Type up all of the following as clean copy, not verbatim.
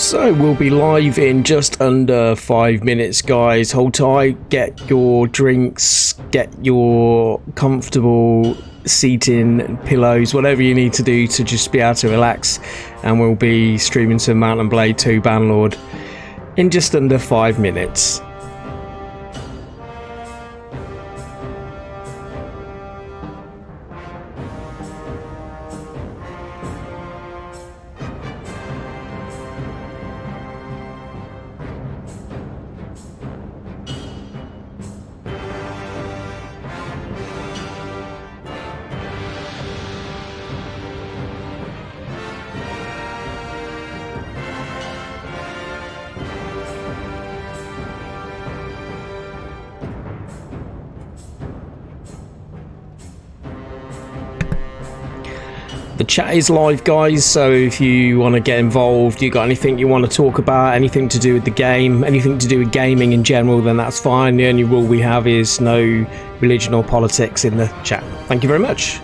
So we'll be live in just under 5 minutes, guys. Hold tight, get your drinks, get your comfortable seating, pillows, whatever you need to do to just be able to relax, and we'll be streaming some Mount and Blade 2 Bannerlord in just under 5 minutes. The chat is live, guys, so if you want to get involved, you got anything you want to talk about, anything to do with the game, anything to do with gaming in general, then that's fine. The only rule we have is no religion or politics in the chat. Thank you very much.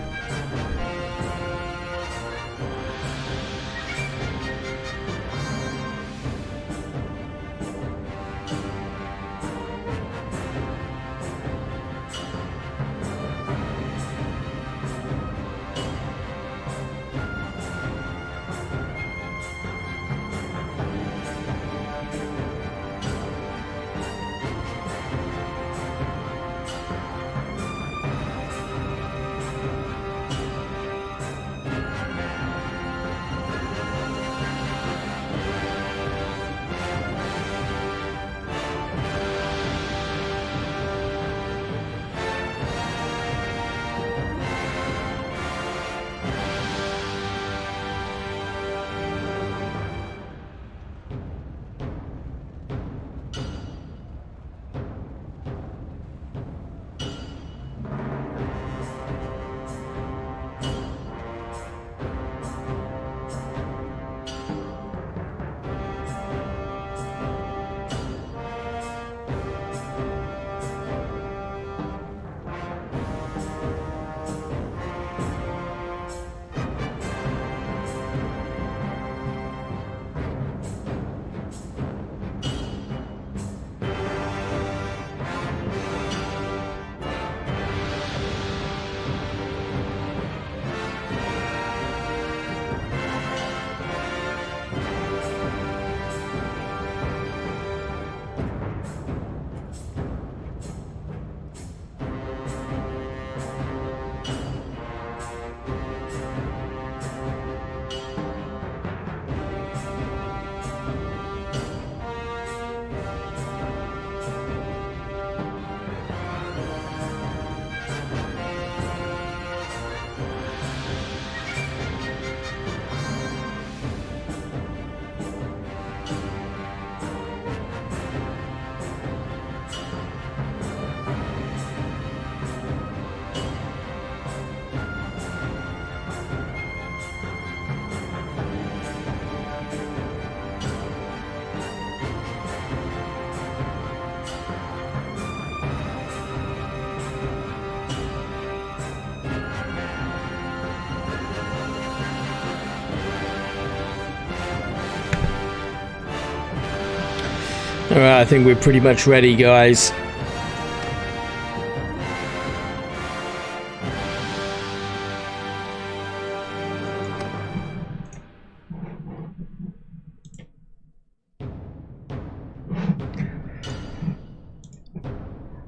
Alright, I think we're pretty much ready, guys.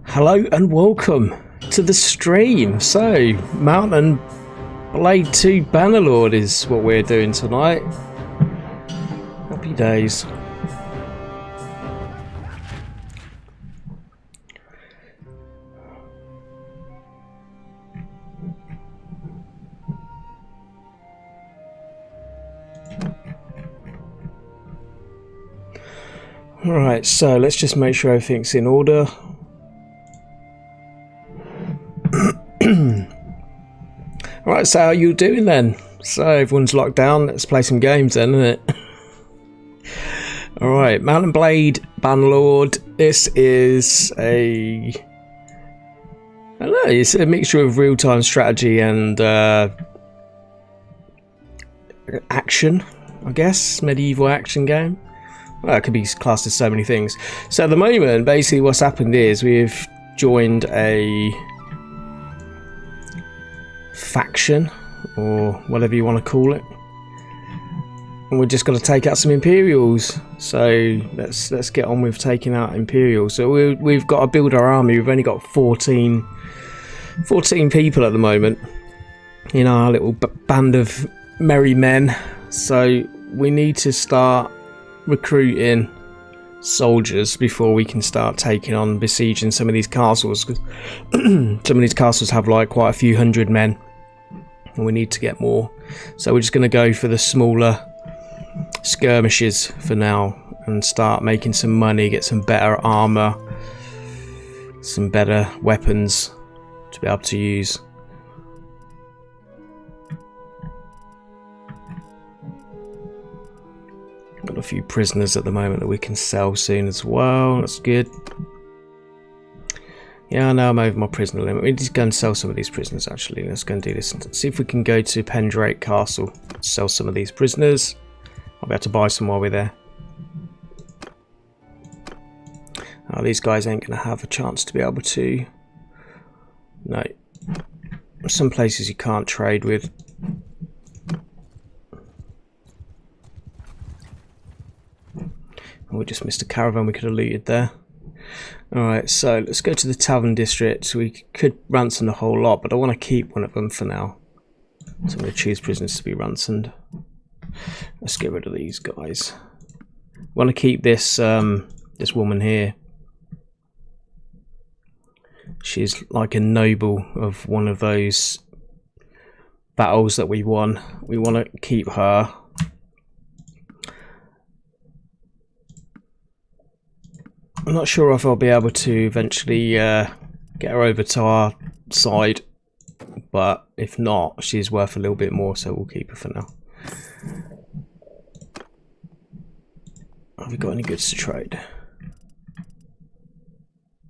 Hello and welcome to the stream. So, Mount and Blade 2 Bannerlord is what we're doing tonight. Happy days. Alright, so let's just make sure everything's in order. Alright, so how are you doing then? So everyone's locked down, let's play some games then, isn't it? Alright, Mount and Blade Bannerlord. This is a... I don't know, it's a mixture of real-time strategy and action, I guess. Medieval action game. Well, it could be classed as so many things. So at the moment, basically what's happened is we've joined a faction, or whatever you want to call it. And we're just going to take out some Imperials. So let's get on with taking out Imperials. So we've got to build our army. We've only got 14 people at the moment in our little band of merry men. So we need to start recruiting soldiers before we can start taking on besieging some of these castles. Cause some of these castles have like quite a few hundred men, and we need to get more. So we're just going to go for the smaller skirmishes for now and start making some money, get some better armor, some better weapons to be able to use. Got a few prisoners at the moment that we can sell soon as well. That's good. Yeah, I know I'm over my prisoner limit. We need to go and sell some of these prisoners actually. Let's go and do this. Let's see if we can go to Pendrake Castle, sell some of these prisoners. I'll be able to buy some while we're there. Oh, these guys ain't going to have a chance to be able to... No. Some places you can't trade with. We just missed a caravan we could have looted there. Alright, so let's go to the Tavern District. We could ransom the whole lot, but I want to keep one of them for now. So I'm going to choose prisoners to be ransomed. Let's get rid of these guys. I want to keep this this woman here. She's like a noble of one of those battles that we won. We want to keep her. I'm not sure if I'll be able to eventually get her over to our side, but if not, she's worth a little bit more, so we'll keep her for now. Have we got any goods to trade?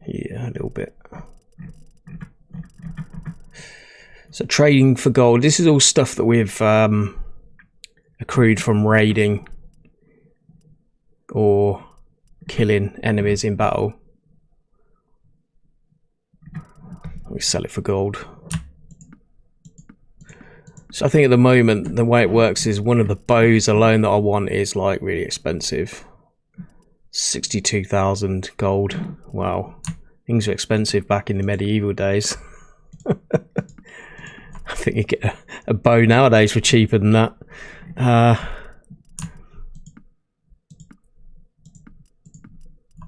Yeah, a little bit. So trading for gold. This is all stuff that we've accrued from raiding or killing enemies in battle. We sell it for gold. So I think at the moment the way it works is one of the bows alone that I want is like really expensive. 62,000 gold. Wow, things were expensive back in the medieval days. I think you get a bow nowadays for cheaper than that.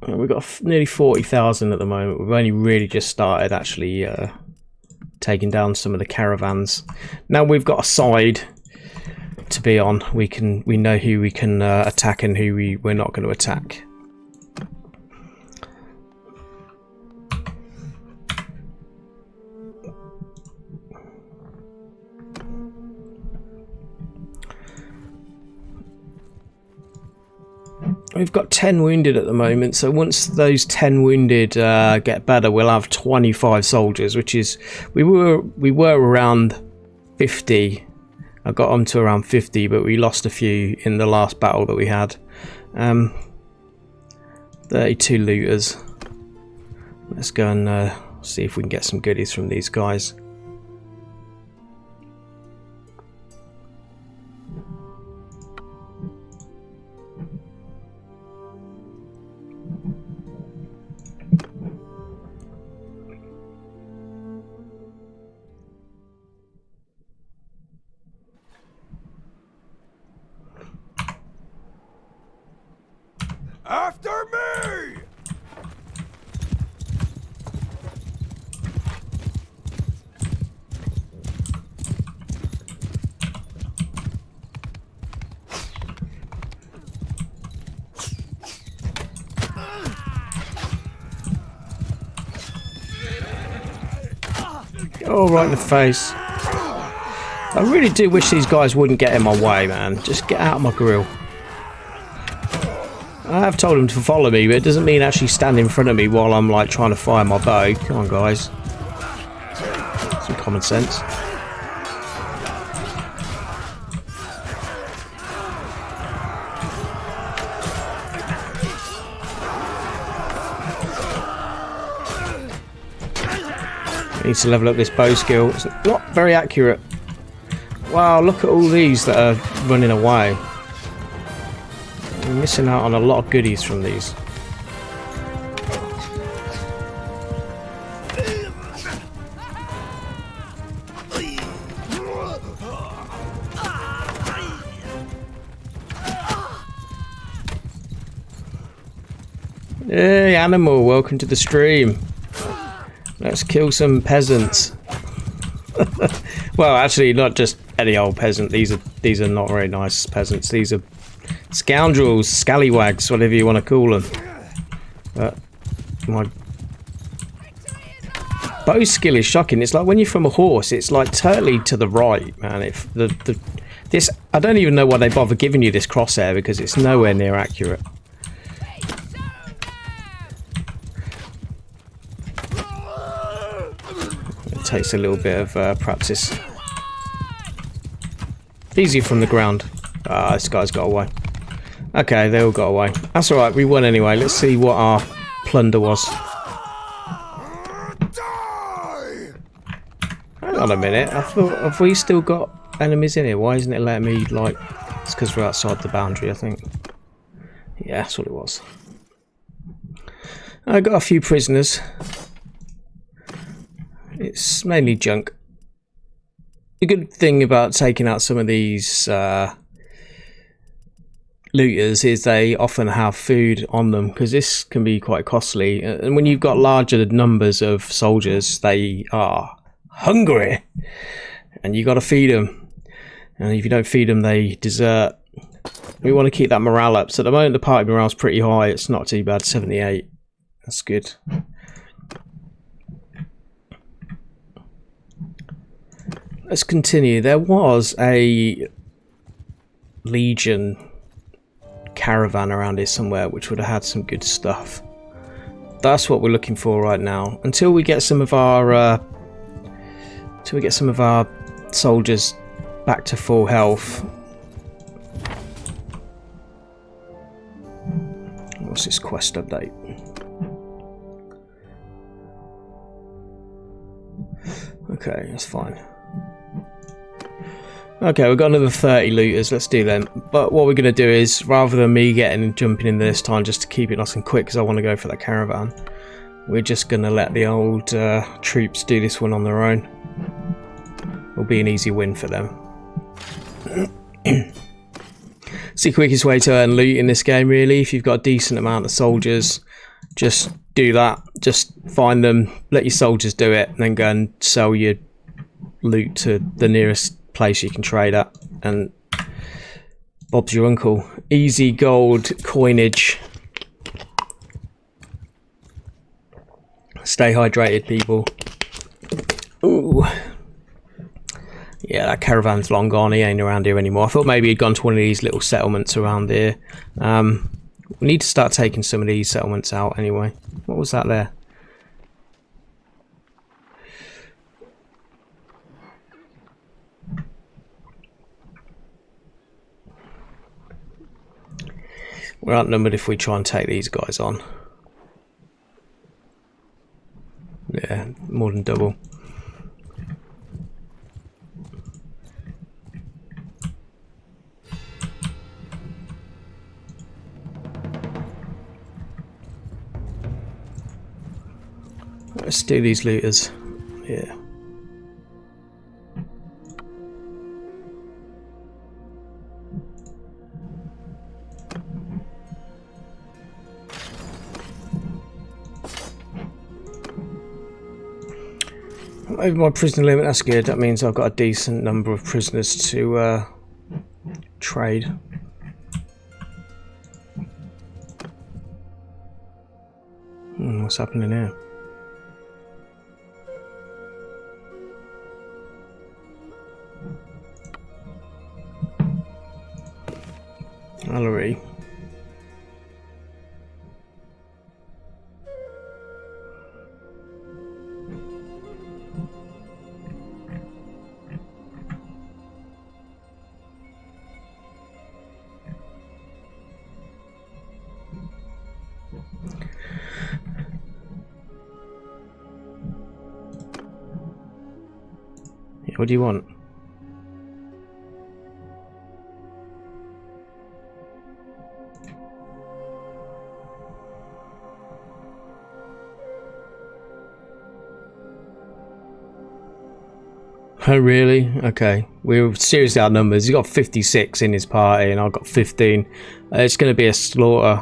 We've got nearly 40,000 at the moment. We've only really just started actually taking down some of the caravans. Now we've got a side to be on. We know who we can attack and who we're not going to attack. We've got 10 wounded at the moment, so once those 10 wounded get better, we'll have 25 soldiers, which is we were around 50. I got them to around 50, but we lost a few in the last battle that we had. 32 looters. Let's go and see if we can get some goodies from these guys. After me! Oh, right in the face. I really do wish these guys wouldn't get in my way, man. Just get out of my grill. I have told them to follow me, but it doesn't mean actually stand in front of me while I'm like trying to fire my bow. Come on, guys. Some common sense. I need to level up this bow skill. It's not very accurate. Wow, look at all these that are running away. We're missing out on a lot of goodies from these. Hey, animal, welcome to the stream. Let's kill some peasants. Well, actually, not just any old peasant. These are not very nice peasants. These are scoundrels, scallywags, whatever you want to call them. My bow skill is shocking. It's like when you're from a horse, it's like totally to the right, man. If this, I don't even know why they bother giving you this crosshair because it's nowhere near accurate. It takes a little bit of practice. Easy from the ground. Ah, this guy's got away. Okay, they all got away. That's alright, we won anyway. Let's see what our plunder was. Hang on a minute. I thought, have we still got enemies in here? Why isn't it letting me, like... It's because we're outside the boundary, I think. Yeah, that's what it was. I got a few prisoners. It's mainly junk. The good thing about taking out some of these looters is they often have food on them, because this can be quite costly, and when you've got larger numbers of soldiers, they are hungry and you got to feed them, and if you don't feed them they desert. We want to keep that morale up, so at the moment the party morale is pretty high. It's not too bad, 78. That's good. Let's continue. There was a Legion caravan around here somewhere which would have had some good stuff. That's what we're looking for right now. Until we get some of our soldiers back to full health. What's this quest update? Okay, that's fine. Okay, we've got another 30 looters, let's do them. But what we're going to do is, rather than me jumping in this time just to keep it nice and quick because I want to go for that caravan, we're just going to let the old troops do this one on their own. It'll be an easy win for them. It's the quickest way to earn loot in this game, really. If you've got a decent amount of soldiers, just do that. Just find them, let your soldiers do it, and then go and sell your loot to the nearest place you can trade at, and Bob's your uncle. Easy gold coinage. Stay hydrated, people. Ooh. Yeah, that caravan's long gone. He ain't around here anymore. I thought maybe he'd gone to one of these little settlements around here. We need to start taking some of these settlements out anyway. What was that there? We're outnumbered if we try and take these guys on. Yeah, more than double. Let's do these looters. Yeah. Over my prisoner limit, that's good. That means I've got a decent number of prisoners to trade. What's happening here? Gallery. What do you want? Oh really? Okay. We're seriously outnumbered. He's got 56 in his party and I've got 15. It's going to be a slaughter.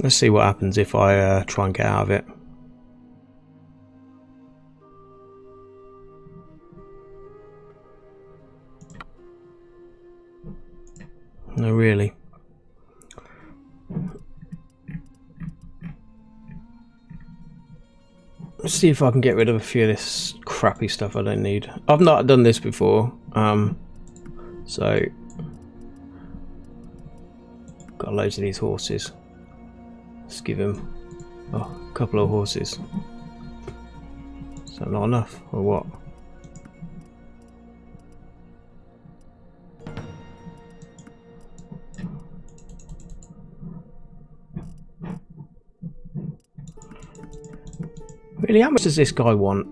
Let's see what happens if I try and get out of it. No, really. Let's see if I can get rid of a few of this crappy stuff I don't need. I've not done this before, so got loads of these horses. Let's give him a couple of horses. Is that not enough, or what? Really, how much does this guy want?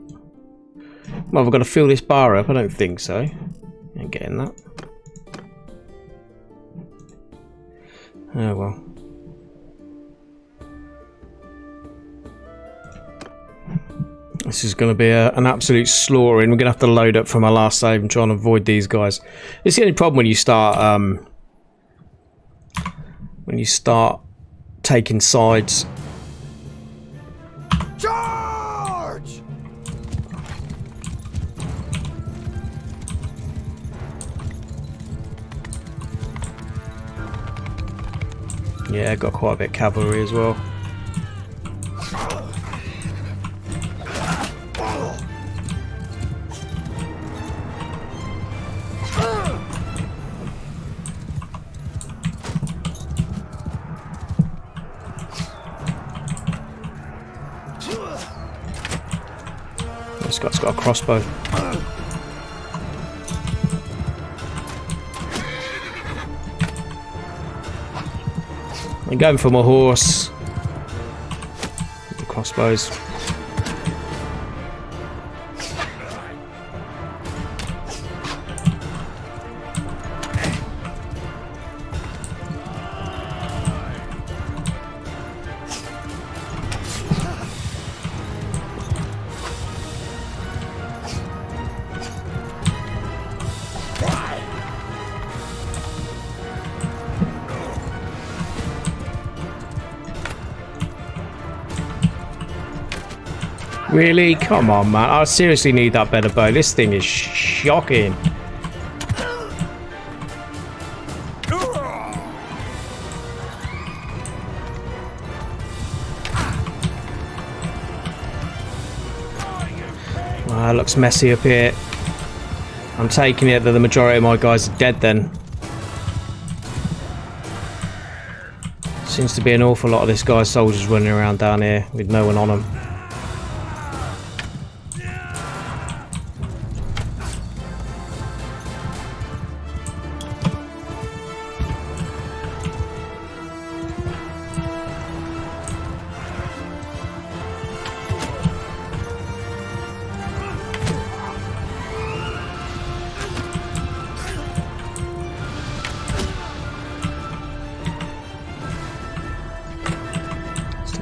Well, I've got to fill this bar up. I don't think so. Ain't getting that. Oh well. This is going to be an absolute slaughtering. We're going to have to load up from our last save and try and avoid these guys. It's the only problem when you start taking sides. Charge! Yeah, got quite a bit of cavalry as well. It's got a crossbow. I'm going for my horse. The crossbows. Really? Come on, man. I seriously need that better bow. This thing is shocking. It looks messy up here. I'm taking it that the majority of my guys are dead then. Seems to be an awful lot of this guy's soldiers running around down here with no one on them.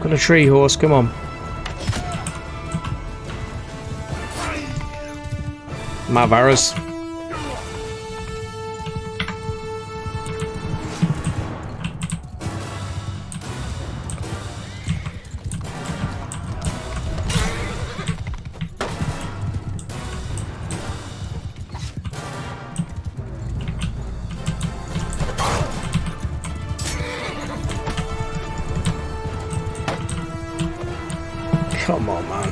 Got a tree horse, come on. Malvaras. Come on, man.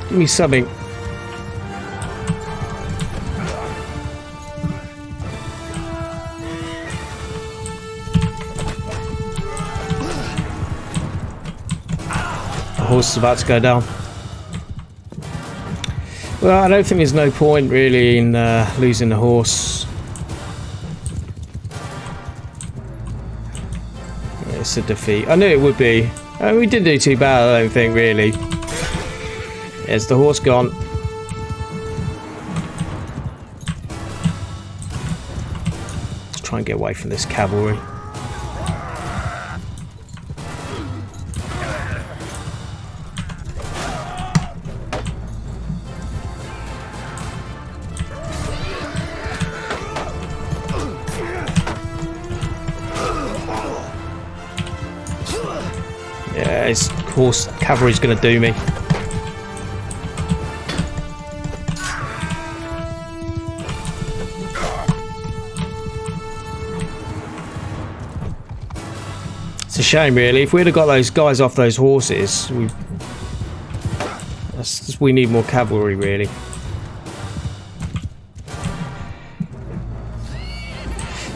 Give me something. The horse is about to go down. Well, I don't think there's no point really in losing the horse. That's a defeat. I knew it would be. We didn't do too bad, I don't think, really. There's the horse gone. Let's try and get away from this cavalry. Yeah, his horse cavalry's going to do me. It's a shame, really. If we'd have got those guys off those horses, we need more cavalry, really.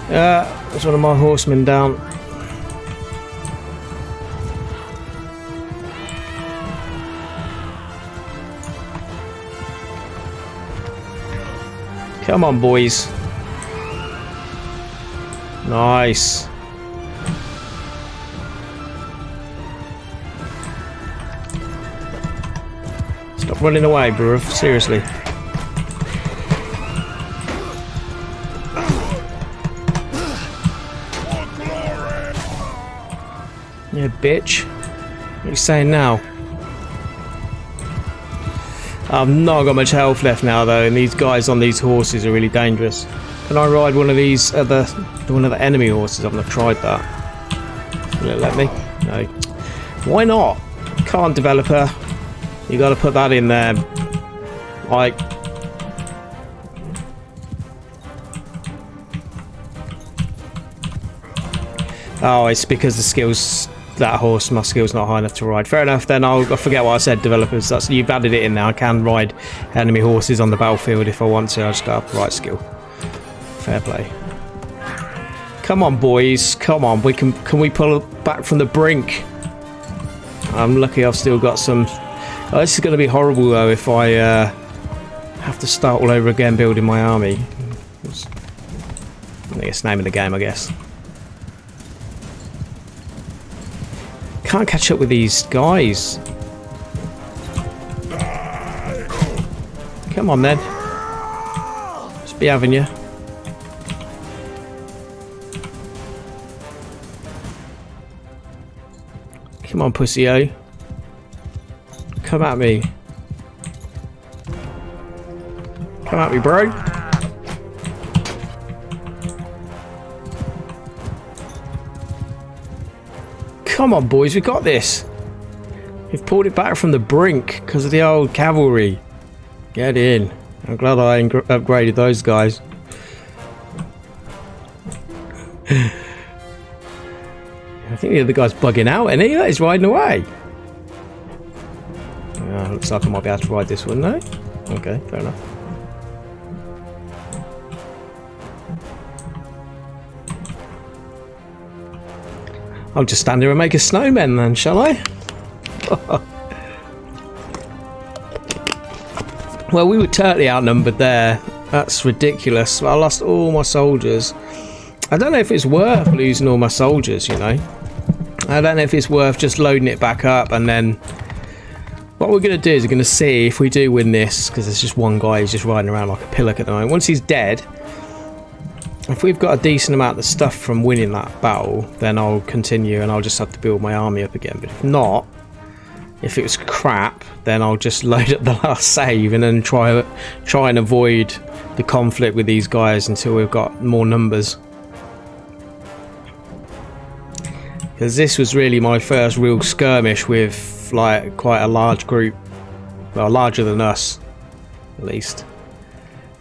There's one of my horsemen down. Come on, boys. Nice. Stop running away, bruv. Seriously. Yeah, bitch. What are you saying now? I've not got much health left now, though, and these guys on these horses are really dangerous. Can I ride one of these one of the enemy horses? I've not tried that. Will it let me? No. Why not? Can't, developer. You got to put that in there. Like. Oh, it's because the skills. That horse, my skill's not high enough to ride. Fair enough, then I'll forget what I said, developers. You've added it in now. I can ride enemy horses on the battlefield if I want to. I just got the right skill. Fair play. Come on, boys. Come on. Can we pull back from the brink? I'm lucky I've still got some. Oh, this is going to be horrible though if I have to start all over again building my army. I think it's the name of the game, I guess. Can't catch up with these guys. Come on then. Just be having you. Come on, pussy-o. Come at me. Come at me, bro. Come on, boys, we got this. We've pulled it back from the brink because of the old cavalry. Get in. I'm glad I upgraded those guys. I think the other guy's bugging out, and he's riding away. Looks like I might be able to ride this one, though. Okay, fair enough. I'll just stand here and make a snowman then, shall I? Well, we were totally outnumbered there. That's ridiculous. I lost all my soldiers. I don't know if it's worth losing all my soldiers, you know. I don't know if it's worth just loading it back up and then... What we're going to do is we're going to see if we do win this, because there's just one guy who's just riding around like a pillock at the moment. Once he's dead... If we've got a decent amount of stuff from winning that battle, then I'll continue and I'll just have to build my army up again. But if not, if it was crap, then I'll just load up the last save and then try and avoid the conflict with these guys until we've got more numbers. Because this was really my first real skirmish with like quite a large group. Well, larger than us, at least.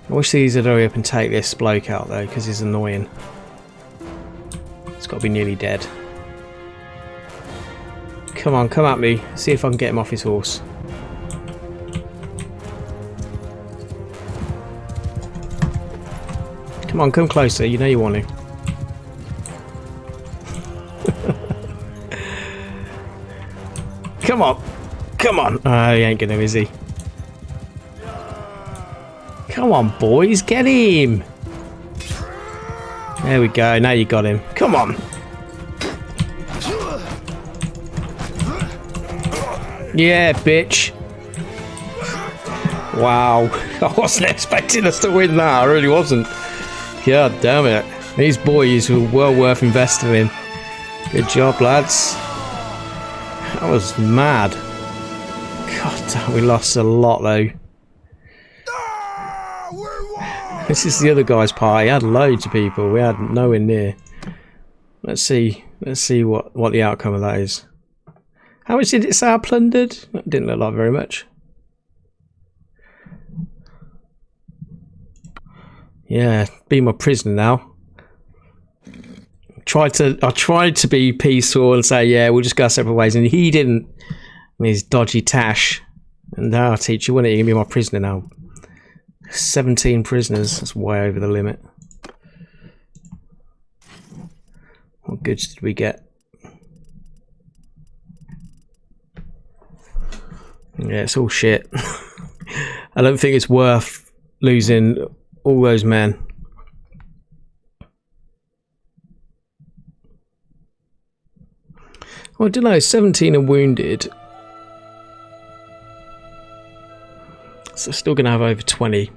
I wish these would hurry up and take this bloke out though, because he's annoying. It's got to be nearly dead. Come on, come at me. See if I can get him off his horse. Come on, come closer. You know you want to. Come on. Come on. Oh, he ain't going to, is he? Come on, boys, get him! There we go, now you got him. Come on! Yeah, bitch. Wow. I wasn't expecting us to win that. I really wasn't. God damn it. These boys were well worth investing in. Good job, lads. That was mad. God damn, we lost a lot though. This is the other guy's party. He had loads of people. We had nowhere near. Let's see what the outcome of that is. How much did it say I plundered? That didn't look like very much. Yeah, be my prisoner now. I tried to be peaceful and say, yeah, we'll just go separate ways, and he didn't. With his dodgy tash. And now I'll teach you, wouldn't it? You can be my prisoner now. 17 prisoners. That's way over the limit. What goods did we get? Yeah, it's all shit. I don't think it's worth losing all those men. Well, I don't know, 17 are wounded. So still going to have over 20.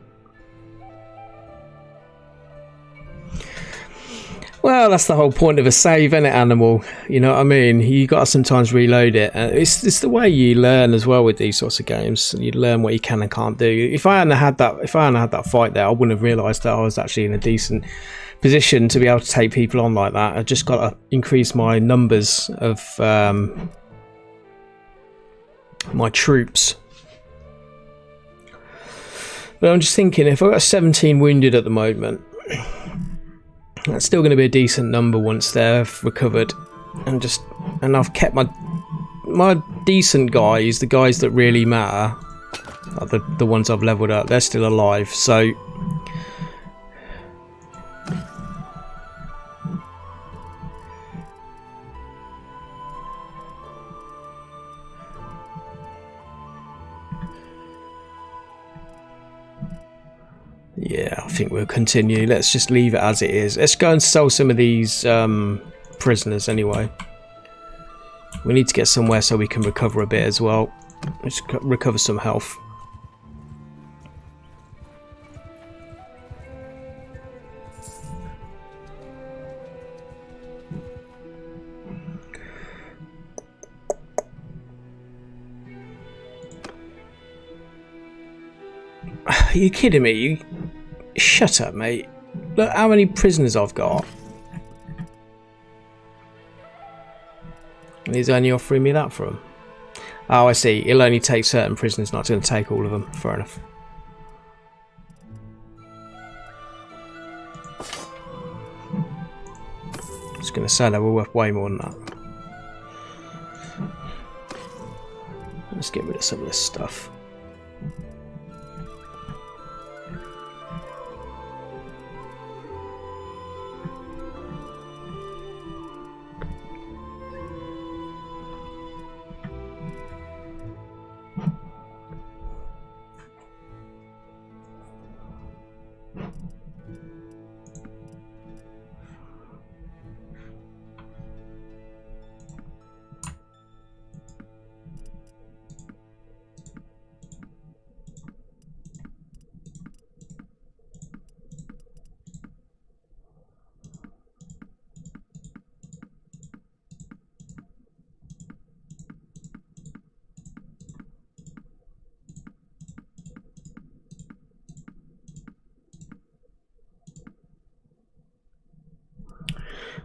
Well, that's the whole point of a save, isn't it, Animal? You know what I mean? You got to sometimes reload it. It's the way you learn as well with these sorts of games. You learn what you can and can't do. If I hadn't had that fight there, I wouldn't have realised that I was actually in a decent position to be able to take people on like that. I just got to increase my numbers of my troops. But I'm just thinking, if I've got 17 wounded at the moment, that's still going to be a decent number once they're recovered, and I've kept my decent guys, the guys that really matter, like the ones I've leveled up, they're still alive. So yeah, I think we'll continue. Let's just leave it as it is. Let's go and sell some of these prisoners anyway. We need to get somewhere so we can recover a bit as well. Let's recover some health. Are you kidding me? Shut up, mate. Look how many prisoners I've got. And he's only offering me that from. Oh, I see. He'll only take certain prisoners, not going to take all of them. Fair enough. I was going to say they were worth way more than that. Let's get rid of some of this stuff.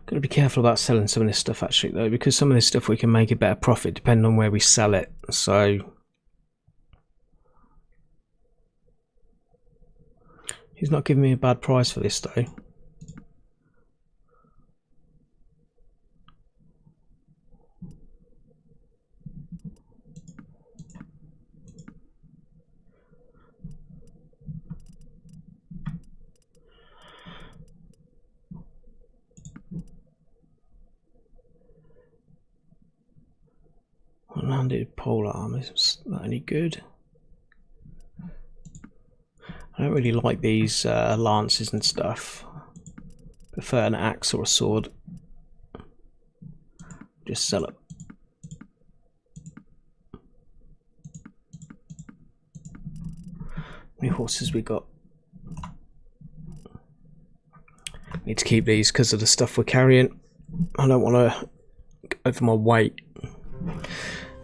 Got to be careful about selling some of this stuff actually though, because some of this stuff we can make a better profit depending on where we sell it. So he's not giving me a bad price for this though. Landed pole arm, is that any good? I don't really like these lances and stuff. Prefer an axe or a sword. Just sell it. many horses we got? Need to keep these because of the stuff we're carrying. I don't want to go over my weight.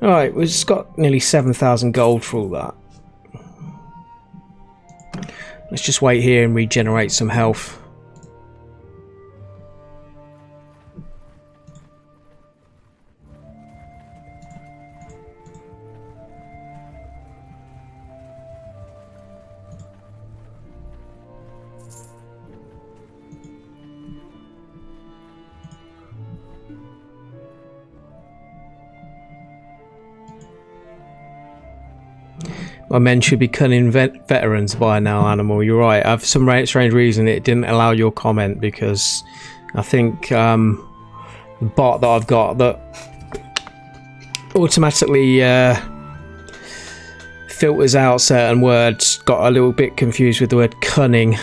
Alright, we've just got nearly 7,000 gold for all that. Let's just wait here and regenerate some health. My men should be cunning veterans by now, Animal. You're right. For some strange reason, it didn't allow your comment because I think the bot that I've got that automatically filters out certain words got a little bit confused with the word cunning.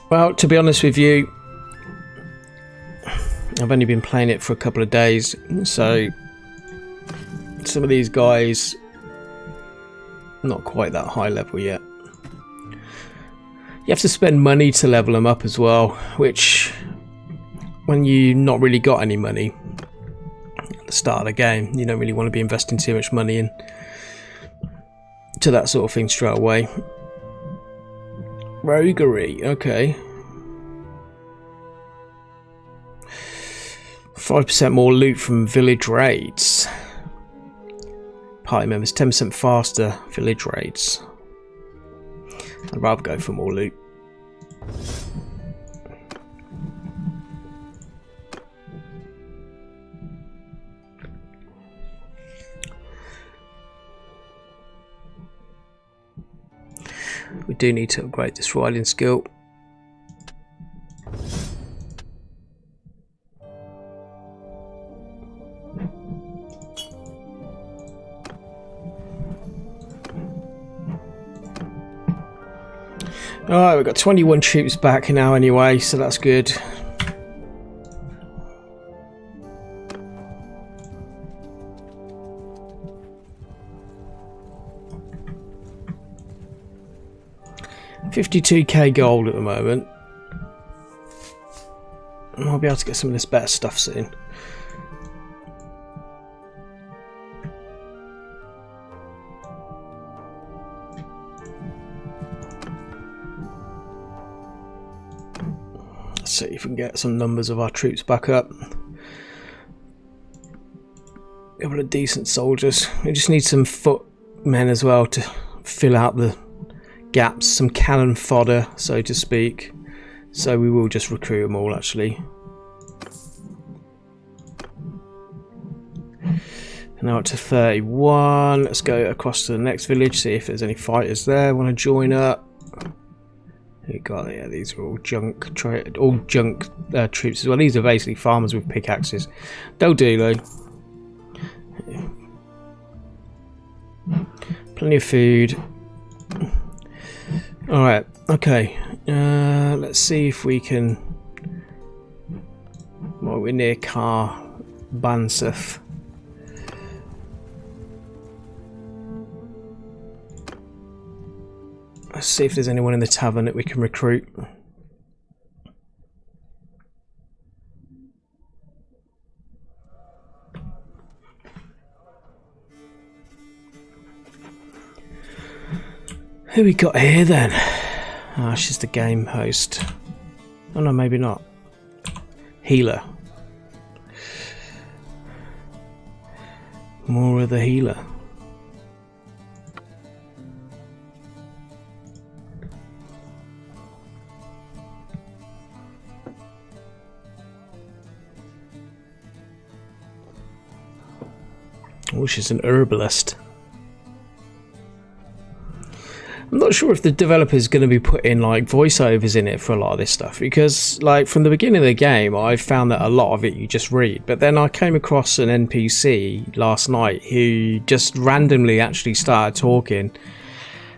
Well, to be honest with you, I've only been playing it for a couple of days, so some of these guys not quite that high level yet. You have to spend money to level them up as well, which when you've not really got any money at the start of the game, you don't really want to be investing too much money in to that sort of thing straight away. Roguery, okay. 5% more loot from village raids. Party members 10% faster village raids. I'd rather go for more loot. We do need to upgrade this riding skill. Alright, we've got 21 troops back now anyway, so that's good. $52k gold at the moment. I'll be able to get some of this better stuff soon. Let's see if we can get some numbers of our troops back up. A couple of decent soldiers. We just need some footmen as well to fill out the gaps, some cannon fodder, so to speak. So we will just recruit them all actually. Now up to 31. Let's go across to the next village, see if there's any fighters there want to join up. You got, yeah, these are all junk troops as well. These are basically farmers with pickaxes. They'll do though. Plenty of food. Alright, okay. Let's see if we can. Well, we're near Banseth. Let's see if there's anyone in the tavern that we can recruit. Who we got here then? Ah, she's the game host. Oh no, maybe not. Healer. More of the healer. Oh, she's an herbalist. I'm not sure if the developer's going to be putting like voiceovers in it for a lot of this stuff, because like from the beginning of the game I found that a lot of it you just read, but then I came across an NPC last night who just randomly actually started talking,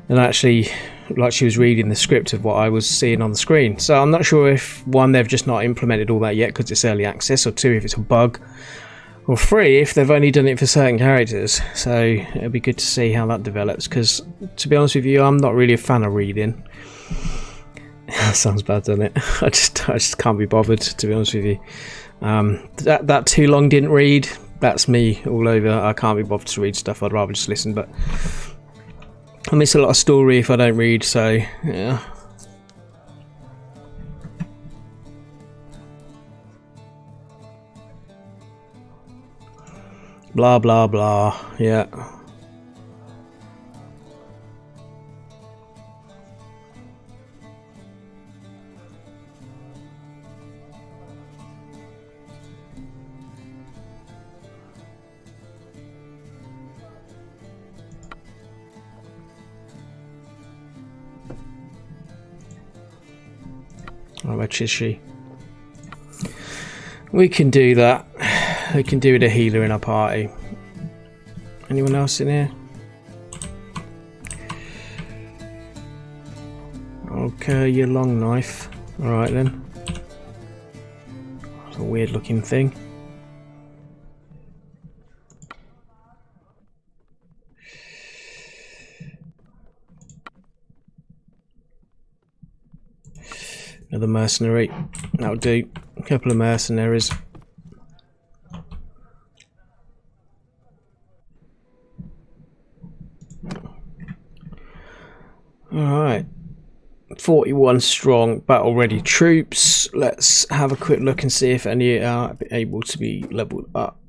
and actually like she was reading the script of what I was seeing on the screen. So I'm not sure if one, they've just not implemented all that yet because it's early access, or two, if it's a bug, Or 3 if they've only done it for certain characters. So it'll be good to see how that develops, because to be honest with you, I'm not really a fan of reading. That sounds bad, doesn't it? I just can't be bothered, to be honest with you. That too long didn't read, that's me all over. I can't be bothered to read stuff, I'd rather just listen, but I miss a lot of story if I don't read, so yeah. Blah blah blah, yeah. How much is she? We can do that. We can do with a healer in our party. Anyone else in here? Okay, your long knife. Alright then. That's a weird looking thing. Another mercenary. That'll do. A couple of mercenaries. Alright. 41 strong battle ready troops. Let's have a quick look and see if any are able to be leveled up.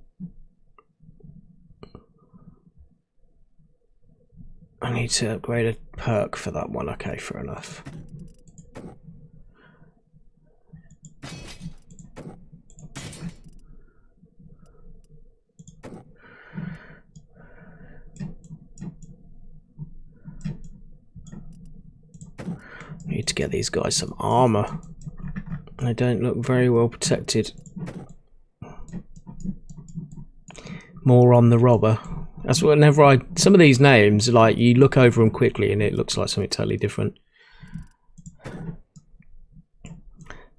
I need to upgrade a perk for that one. Okay, fair enough. Need to get these guys some armor. They don't look very well protected. More on the robber. That's whenever some of these names, like, you look over them quickly and it looks like something totally different.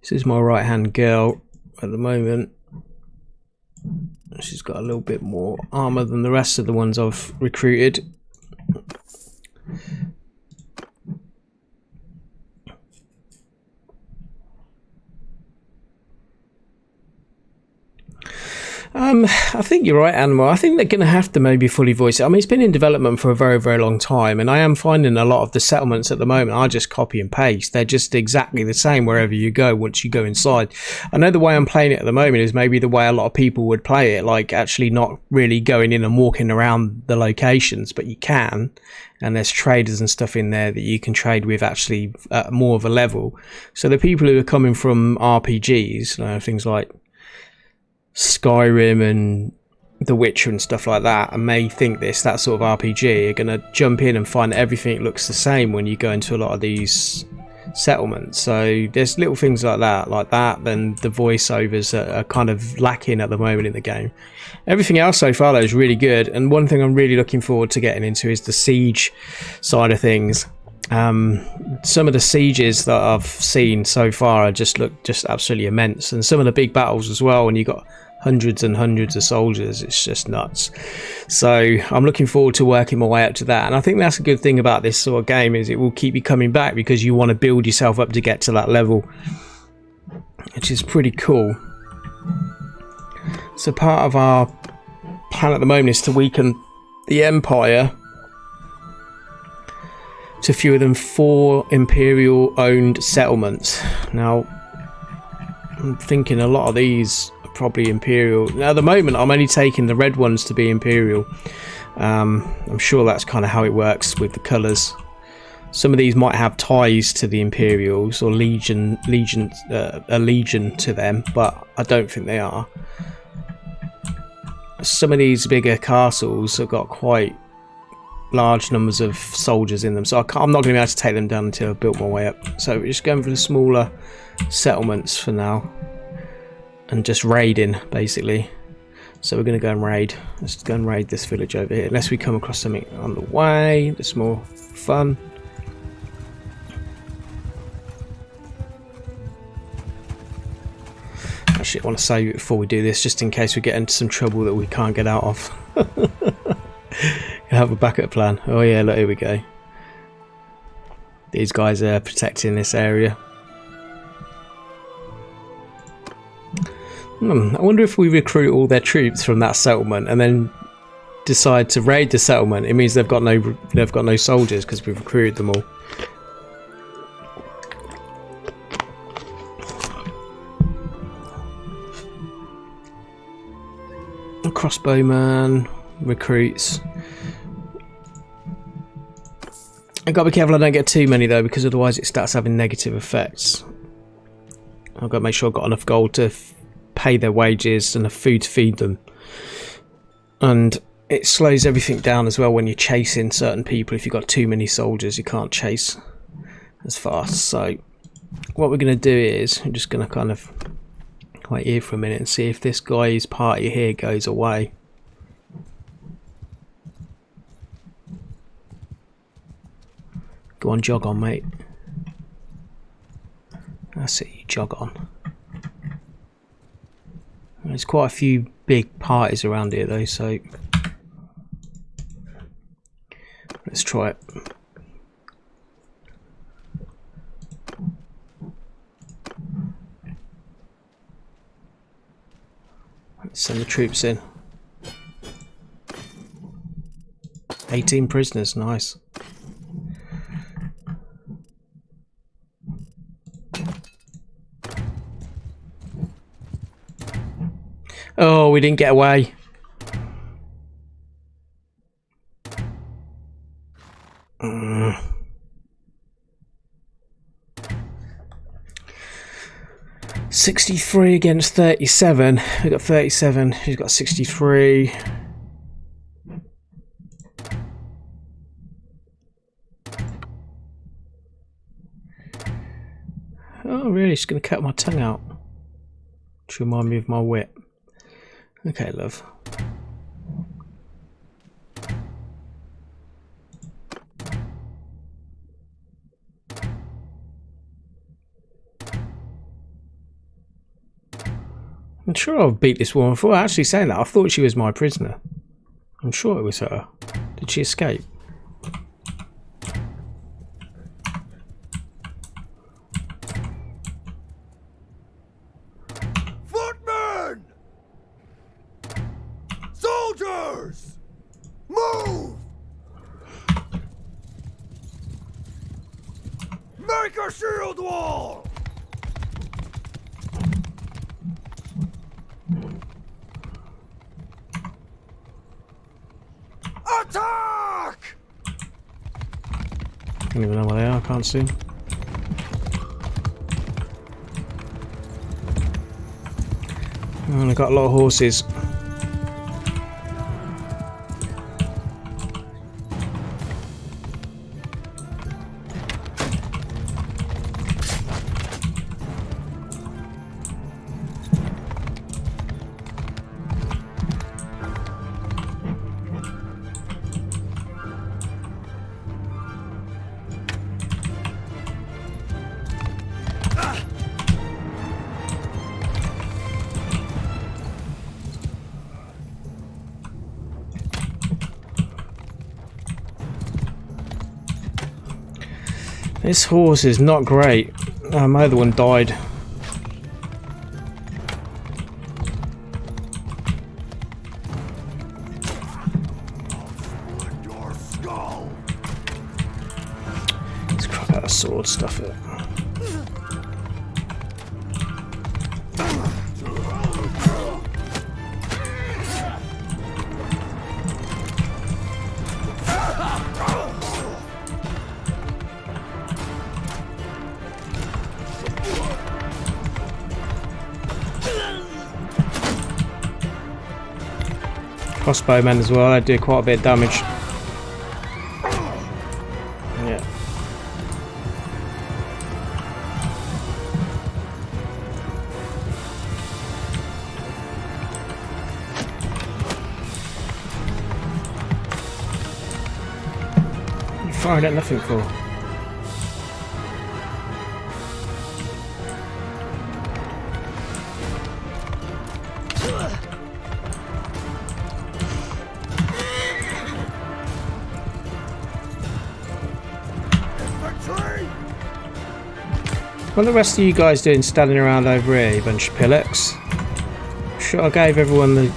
This is my right hand girl at the moment. She's got a little bit more armor than the rest of the ones I've recruited. I think you're right, Animal. I think they're going to have to maybe fully voice it. I mean, it's been in development for a very, very long time, and I am finding a lot of the settlements at the moment are just copy and paste. They're just exactly the same wherever you go once you go inside. I know the way I'm playing it at the moment is maybe the way a lot of people would play it, like actually not really going in and walking around the locations, but you can, and there's traders and stuff in there that you can trade with actually at more of a level. So the people who are coming from RPGs, things like Skyrim and The Witcher and stuff like that, and may think that sort of RPG, are going to jump in and find everything looks the same when you go into a lot of these settlements. So there's little things like that, then the voiceovers are kind of lacking at the moment in the game. Everything else so far though is really good, and one thing I'm really looking forward to getting into is the siege side of things. Some of the sieges that I've seen so far look just absolutely immense, and some of the big battles as well, when you got hundreds and hundreds of soldiers, it's just nuts. So I'm looking forward to working my way up to that, and I think that's a good thing about this sort of game, is it will keep you coming back because you want to build yourself up to get to that level, which is pretty cool. So part of our plan at the moment is to weaken the Empire to fewer than 4 Imperial owned settlements. Now I'm thinking a lot of these are probably Imperial. Now at the moment I'm only taking the red ones to be Imperial. I'm sure that's kind of how it works with the colours. Some of these might have ties to the Imperials or a legion to them, but I don't think they are. Some of these bigger castles have got quite large numbers of soldiers in them, so I'm not going to be able to take them down until I've built my way up. So we're just going for the smaller settlements for now and just raiding basically. So we're going to go and raid. Let's go and raid this village over here, unless we come across something on the way that's more fun. Actually, I want to save it before we do this, just in case we get into some trouble that we can't get out of. Have a backup plan. Oh yeah, look, here we go. These guys are protecting this area. I wonder if we recruit all their troops from that settlement and then decide to raid the settlement. It means they've got no soldiers because we've recruited them all. A crossbowman recruits. I've got to be careful I don't get too many though, because otherwise it starts having negative effects. I've got to make sure I've got enough gold to pay their wages, enough food to feed them. And it slows everything down as well when you're chasing certain people. If you've got too many soldiers, you can't chase as fast. So what we're going to do is, I'm just going to kind of wait here for a minute and see if this guy's party here goes away. Go on, jog on, mate. That's it, you jog on. There's quite a few big parties around here though, so let's try it. Let's send the troops in. 18 prisoners, nice. Oh, we didn't get away. Mm. 63 against 37. We got 37. He's got 63. Oh, really? She's going to cut my tongue out to remind me of my whip. Okay, love. I'm sure I've beat this woman before. Actually saying that, I thought she was my prisoner. I'm sure it was her. Did she escape? Footmen! Soldiers! Move! Make a shield wall! Attack! I don't even know where they are, I can't see them. Oh, and I've got a lot of horses. This horse is not great. My other one died. Your skull! Let's crack out a sword, stuff it. Crossbowmen as well, they do quite a bit of damage. Yeah. You're firing at nothing for. What are the rest of you guys doing standing around over here, you bunch of pillocks? Sure, I gave everyone the...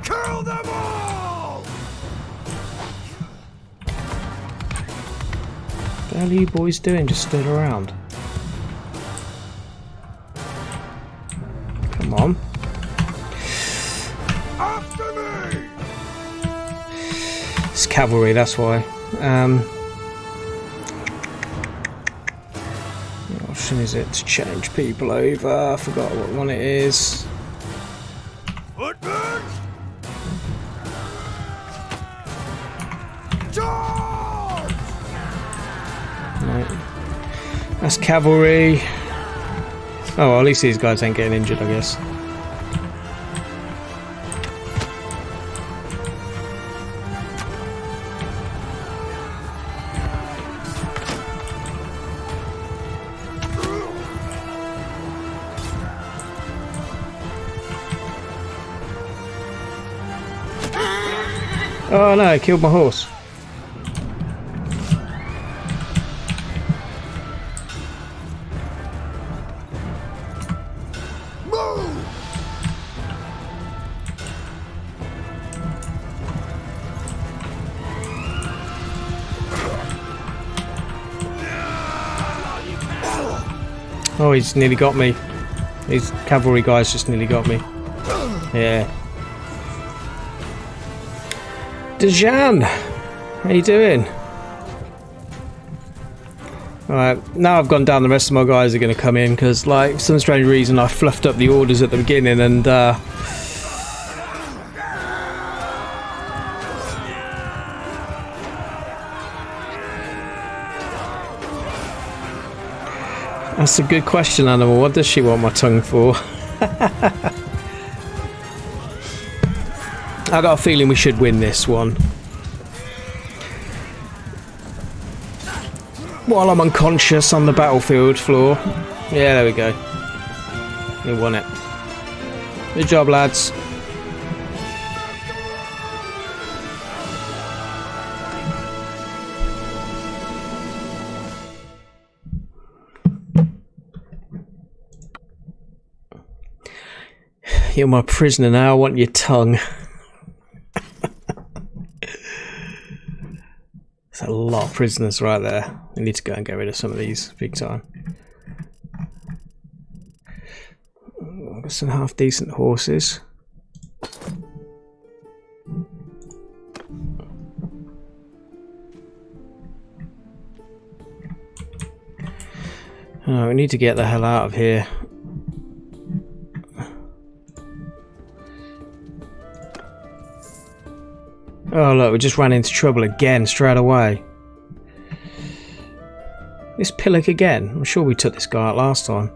Kill them all! What the hell are you boys doing? Just stood around. Come on. After me! It's cavalry, that's why. What option is it to change people over? I forgot what one it is. Footmen! Charge! Right. That's cavalry. Oh, well, at least these guys ain't getting injured, I guess. Oh no, I killed my horse. Move! Oh, he's nearly got me. These cavalry guys just nearly got me. Yeah. Dejan, how you doing? Alright, now I've gone down, the rest of my guys are going to come in because, like, for some strange reason I fluffed up the orders at the beginning and that's a good question, Animal. What does she want my tongue for? I got a feeling we should win this one. While I'm unconscious on the battlefield floor. Yeah, there we go. We won it. Good job, lads. You're my prisoner now. I want your tongue. There's a lot of prisoners right there. We need to go and get rid of some of these big time. I've got some half decent horses. Oh, we need to get the hell out of here. Oh look, we just ran into trouble again straight away. This pillock again? I'm sure we took this guy out last time.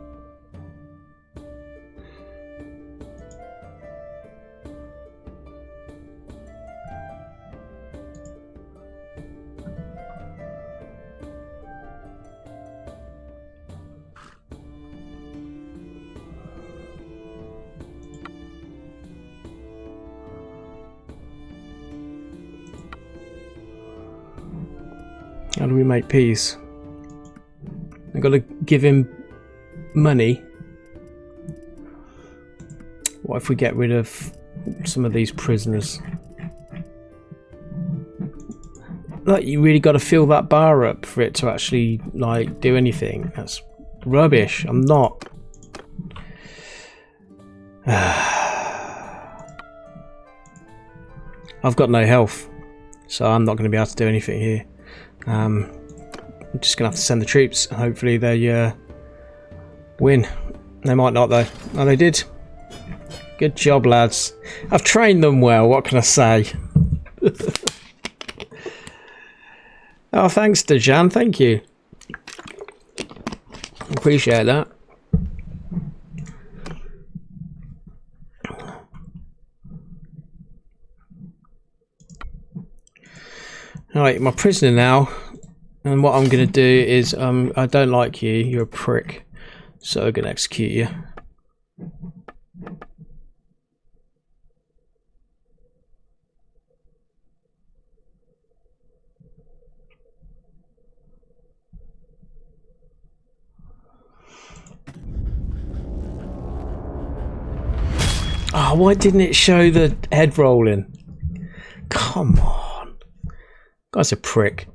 How do we make peace? I've got to give him money. What if we get rid of some of these prisoners? Like, you really got to fill that bar up for it to actually, like, do anything. That's rubbish. I'm not. I've got no health, so I'm not going to be able to do anything here. I'm just going to have to send the troops and hopefully they win. They might not though. Oh, they did. Good job, lads. I've trained them well, what can I say? Oh, thanks, Dejan. Thank you. Appreciate that. Alright, my prisoner now. And what I'm going to do is, I don't like you. You're a prick. So I'm going to execute you. Oh, why didn't it show the head rolling? Come on. Guy's a prick.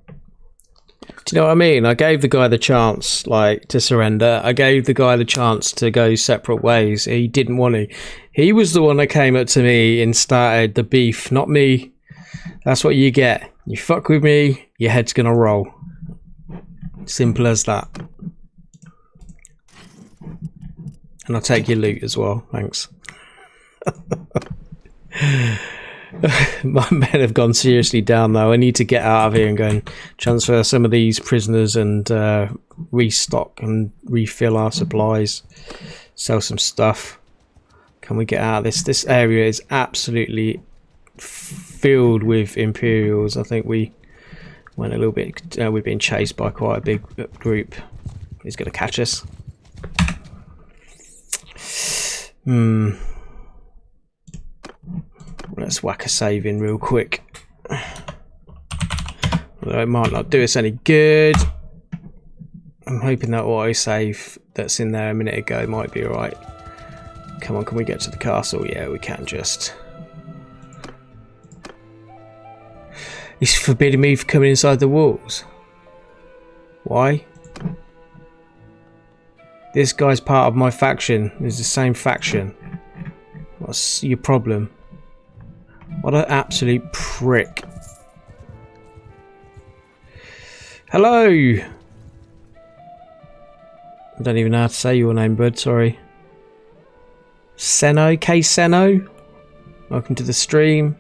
Do you know what I mean? I gave the guy the chance, like, to surrender. I gave the guy the chance to go separate ways. He didn't want to. He was the one that came up to me and started the beef, not me. That's what you get. You fuck with me, your head's gonna roll. Simple as that. And I'll take your loot as well, thanks. My men have gone seriously down though. I need to get out of here and go and transfer some of these prisoners and restock and refill our supplies. Sell some stuff. Can we get out of this? This area is absolutely filled with Imperials. I think we went a little bit... we've been chased by quite a big group. He's going to catch us. Let's whack a save in real quick. Although it might not do us any good. I'm hoping that auto-save that's in there a minute ago might be alright. Come on, can we get to the castle? Yeah, we can just. He's forbidding me from coming inside the walls. Why? This guy's part of my faction. It's the same faction. What's your problem? What an absolute prick. Hello! I don't even know how to say your name, bud, sorry. Seno? K Seno? Welcome to the stream.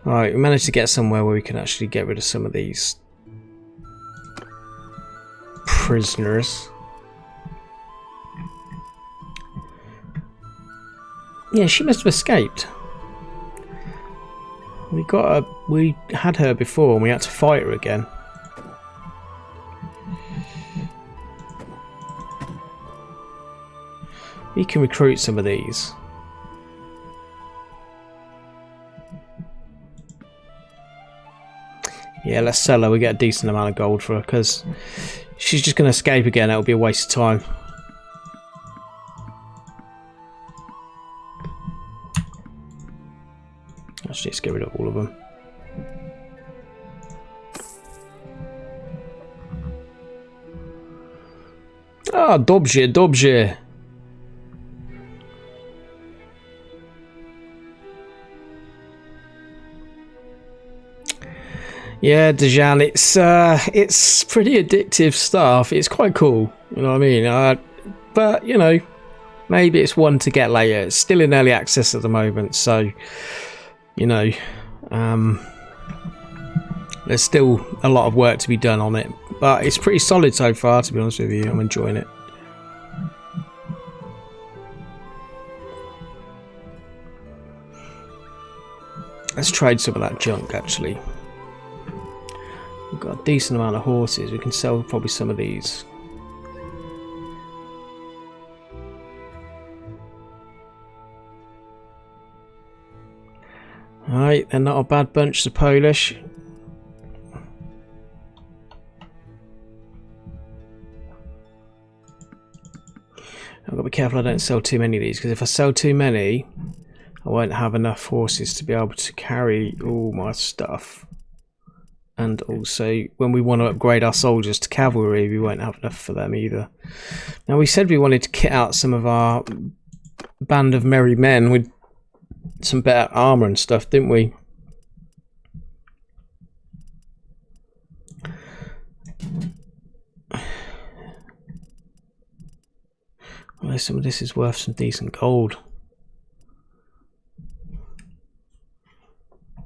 Alright, we managed to get somewhere where we can actually get rid of some of these prisoners. Yeah, she must have escaped. We had her before and we had to fight her again. We can recruit some of these. Yeah, let's sell her. We get a decent amount of gold for her because she's just going to escape again. That would be a waste of time. Actually, let's get rid of all of them. Ah, dobrze, dobrze. Yeah, Dejan, it's pretty addictive stuff. It's quite cool, you know what I mean? But, you know, maybe it's one to get later. It's still in early access at the moment, so, you know, there's still a lot of work to be done on it. But it's pretty solid so far, to be honest with you. I'm enjoying it. Let's trade some of that junk, actually. We've got a decent amount of horses. We can sell probably some of these. Alright, they're not a bad bunch, the Polish. I've got to be careful I don't sell too many of these, because if I sell too many, I won't have enough horses to be able to carry all my stuff. And also, when we want to upgrade our soldiers to cavalry, we won't have enough for them either. Now, we said we wanted to kit out some of our band of merry men with some better armour and stuff, didn't we? Well, some of this is worth some decent gold.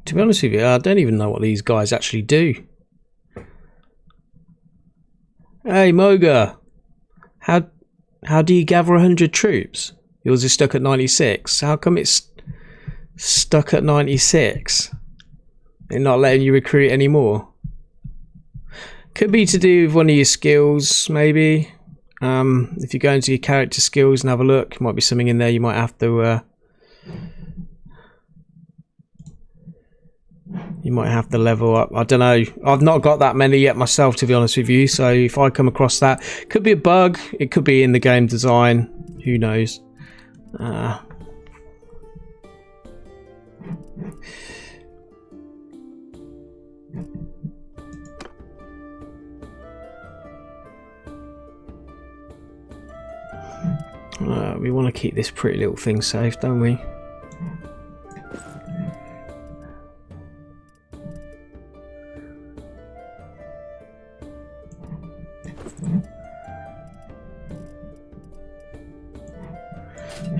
To be honest with you, I don't even know what these guys actually do. Hey, Moga! How do you gather 100 troops? Yours is stuck at 96. How come it's stuck at 96? They're not letting you recruit anymore. Could be to do with one of your skills, maybe. If you go into your character skills and have a look, might be something in there you might have to... you might have to level up. I don't know. I've not got that many yet myself, to be honest with you. So if I come across that, could be a bug. It could be in the game design. Who knows? We want to keep this pretty little thing safe, don't we?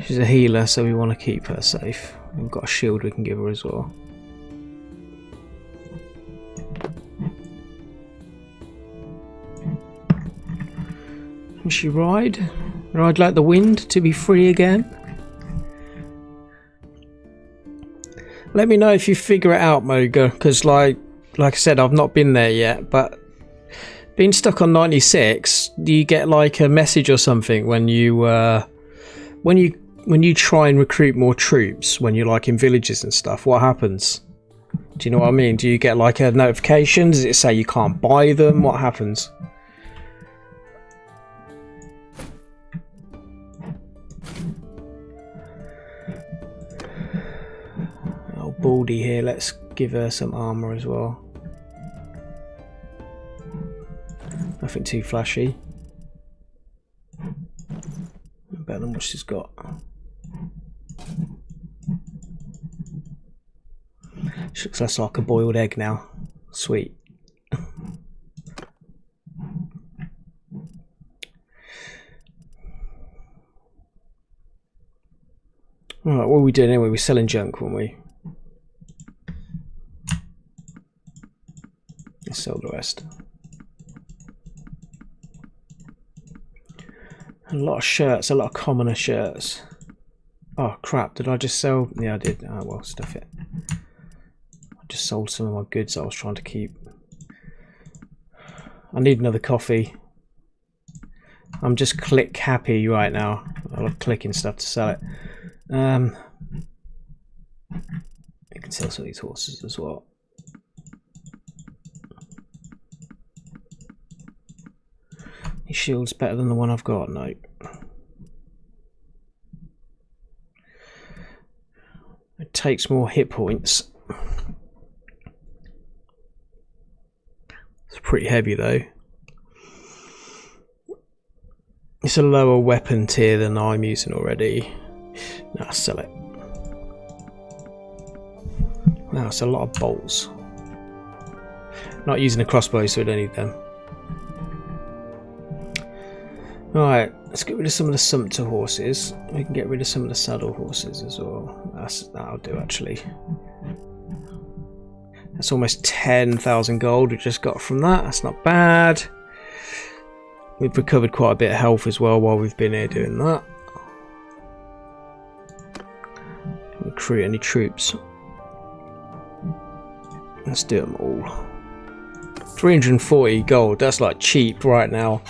She's a healer, so we want to keep her safe. We've got a shield we can give her as well. Can she ride? Ride like the wind to be free again? Let me know if you figure it out, Moga, because like I said, I've not been there yet, but being stuck on 96, do you get like a message or something when you try and recruit more troops, when you're like in villages and stuff? What happens? Do you know what I mean? Do you get like a notification? Does it say you can't buy them? What happens? Oh, Baldy here. Let's give her some armor as well. Nothing too flashy. Better than what she's got. She looks less like a boiled egg now. Sweet. Alright, what are we doing anyway? We're selling junk, weren't we? Let's sell the rest. A lot of shirts, a lot of commoner shirts. Oh crap, did I just sell? Yeah, I did. Oh well, stuff it. I just sold some of my goods I was trying to keep. I need another coffee. I'm just click happy right now. I love clicking stuff to sell it. You can sell some of these horses as well. His shield's better than the one I've got, no. It takes more hit points. It's pretty heavy though. It's a lower weapon tier than I'm using already. No, I'll sell it. Wow, it's a lot of bolts. Not using a crossbow, so I don't need them. Alright, let's get rid of some of the sumpter horses. We can get rid of some of the saddle horses as well. That'll do actually. That's almost 10,000 gold we just got from that. That's not bad. We've recovered quite a bit of health as well while we've been here doing that. Recruit any troops. Let's do them all. 340 gold, that's like cheap right now,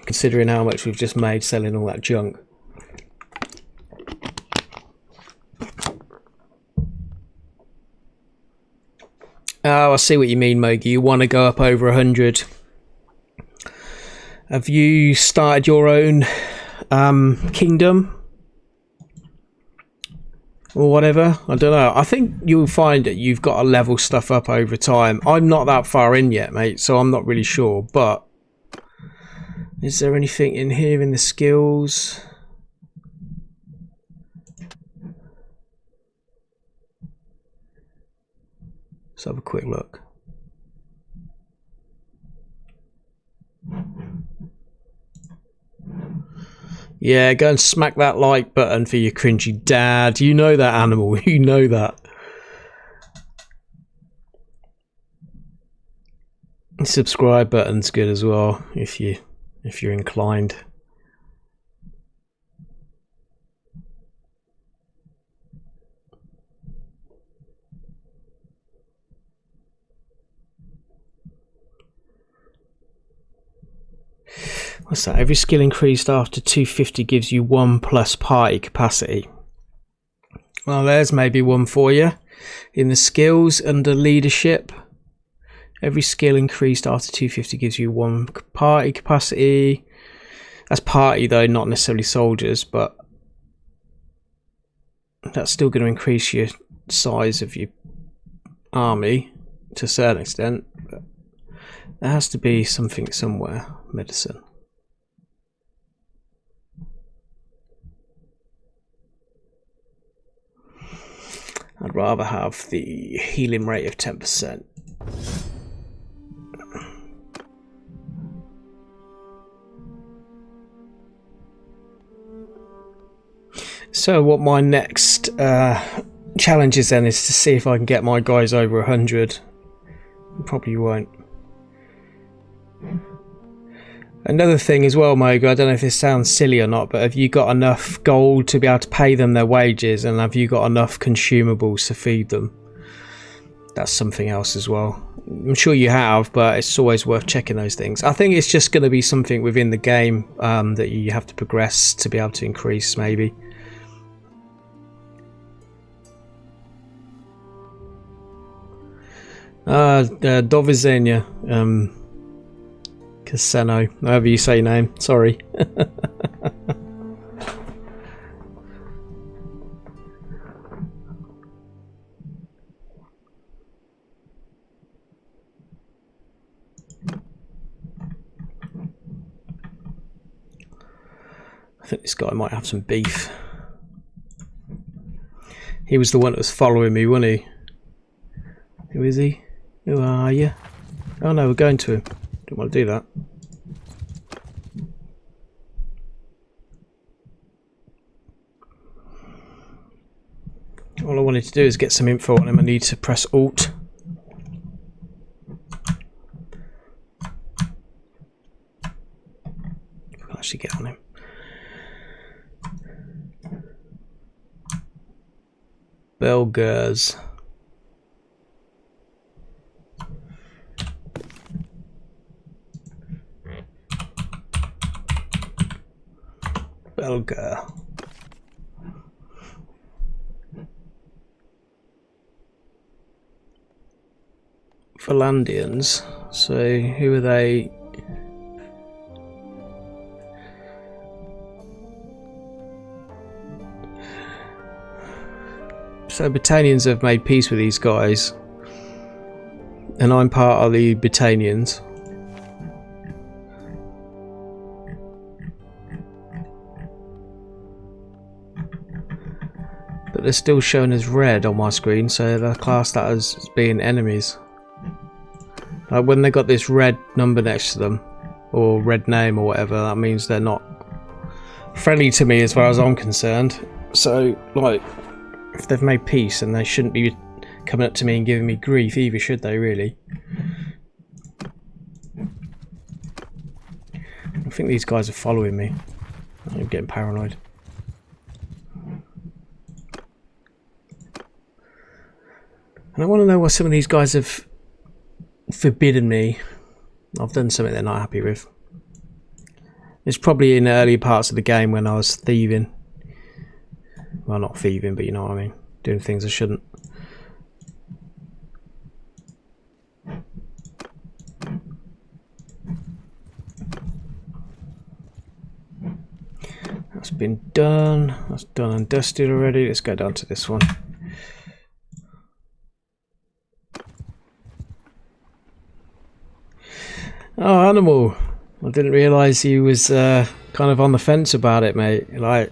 considering how much we've just made selling all that junk. Oh, I see what you mean, Mogi. You want to go up over 100. Have you started your own kingdom? Or whatever? I don't know. I think you'll find that you've got to level stuff up over time. I'm not that far in yet, mate, so I'm not really sure. But is there anything in here in the skills? Let's have a quick look. Yeah, go and smack that like button for your cringy dad. You know that, animal. You know that. The subscribe button's good as well if you're inclined. What's that? Every skill increased after 250 gives you 1 plus party capacity. Well, there's maybe one for you. In the skills under leadership, every skill increased after 250 gives you 1 party capacity. That's party though, not necessarily soldiers, but that's still going to increase your size of your army to a certain extent, but there has to be something somewhere. Medicine. I'd rather have the healing rate of 10%. So what my next challenge is then is to see if I can get my guys over 100. Probably won't. Another thing as well, Mogo, I don't know if this sounds silly or not, but have you got enough gold to be able to pay them their wages, and have you got enough consumables to feed them? That's something else as well. I'm sure you have, but it's always worth checking those things. I think it's just going to be something within the game that you have to progress to be able to increase, maybe. Do widzenia, Caseno, however you say your name, sorry. I think this guy might have some beef. He was the one that was following me, wasn't he? Who is he? Who are you? Oh no, we're going to him. Don't want to do that. All I wanted to do is get some info on him. I need to press Alt. I'll actually get on him. Belgers. Belger. Valandians. So who are they? So Britannians have made peace with these guys, and I'm part of the Britannians. But they're still shown as red on my screen, so they're classed that as being enemies. Like when they got this red number next to them, or red name or whatever, that means they're not friendly to me as far as I'm concerned. So, like, if they've made peace, then they shouldn't be coming up to me and giving me grief either, should they, really? I think these guys are following me. I'm getting paranoid. And I want to know why some of these guys have forbidden me. I've done something they're not happy with. It's probably in the early parts of the game when I was thieving. Well, not thieving, but you know what I mean. Doing things I shouldn't. That's been done. That's done and dusted already. Let's go down to this one. Oh, Animal. I didn't realise he was kind of on the fence about it, mate. Like,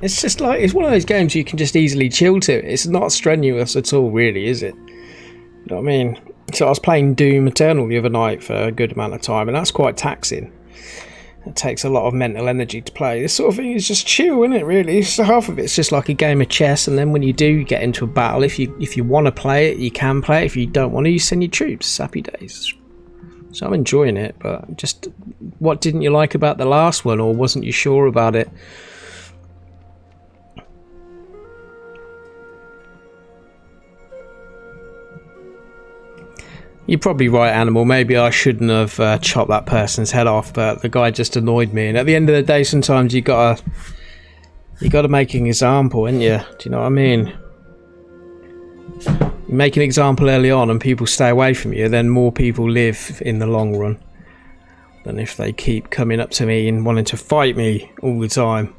it's just like, it's one of those games you can just easily chill to. It's not strenuous at all, really, is it? You know what I mean? So I was playing Doom Eternal the other night for a good amount of time, and that's quite taxing. It takes a lot of mental energy to play. This sort of thing is just chill, isn't it, really? So half of it's just like a game of chess, and then when you do get into a battle, if you want to play it, you can play it. If you don't want to, you send your troops. Happy days. So I'm enjoying it, but just, what didn't you like about the last one, or wasn't you sure about it? You're probably right, Animal. Maybe I shouldn't have chopped that person's head off, but the guy just annoyed me. And at the end of the day, sometimes you gotta make an example, ain't you? Do you know what I mean? You make an example early on, and people stay away from you. Then more people live in the long run than if they keep coming up to me and wanting to fight me all the time.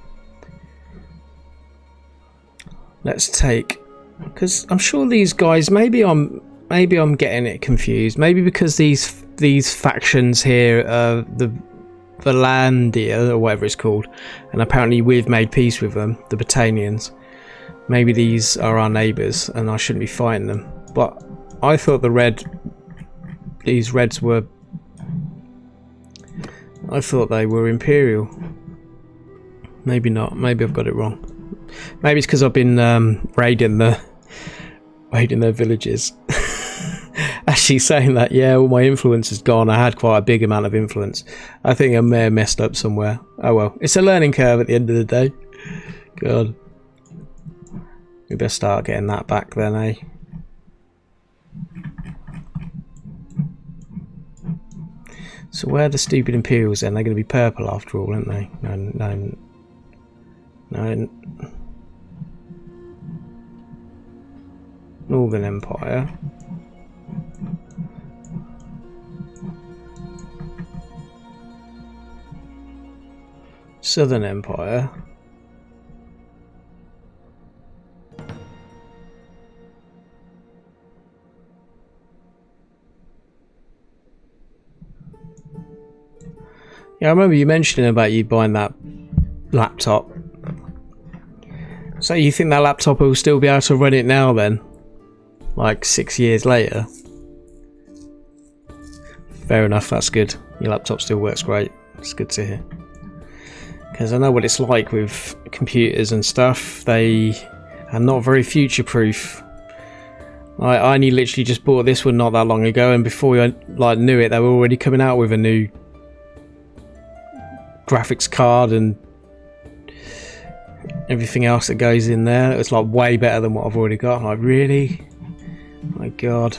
Let's take, because I'm sure these guys, maybe I'm getting it confused. Maybe because these factions here, the Valandia or whatever it's called, and apparently we've made peace with them, the Britannians. Maybe these are our neighbours and I shouldn't be fighting them. But I thought these reds were, I thought they were Imperial. Maybe not. Maybe I've got it wrong. Maybe it's because I've been raiding their villages. Actually saying that, yeah, all my influence is gone. I had quite a big amount of influence. I think I may have messed up somewhere. Oh well, it's a learning curve at the end of the day. God. We better start getting that back then, eh? So where are the stupid Imperials then? They're going to be purple after all, aren't they? No. Northern Empire. Southern Empire. Yeah, I remember you mentioning about you buying that laptop. So you think that laptop will still be able to run it now then? Like 6 years later? Fair enough, that's good. Your laptop still works great. It's good to hear. Because I know what it's like with computers and stuff. They are not very future-proof. I only literally just bought this one not that long ago, and before I knew it, they were already coming out with a new graphics card and everything else that goes in there. It's like way better than what I've already got. I'm like, really? My God.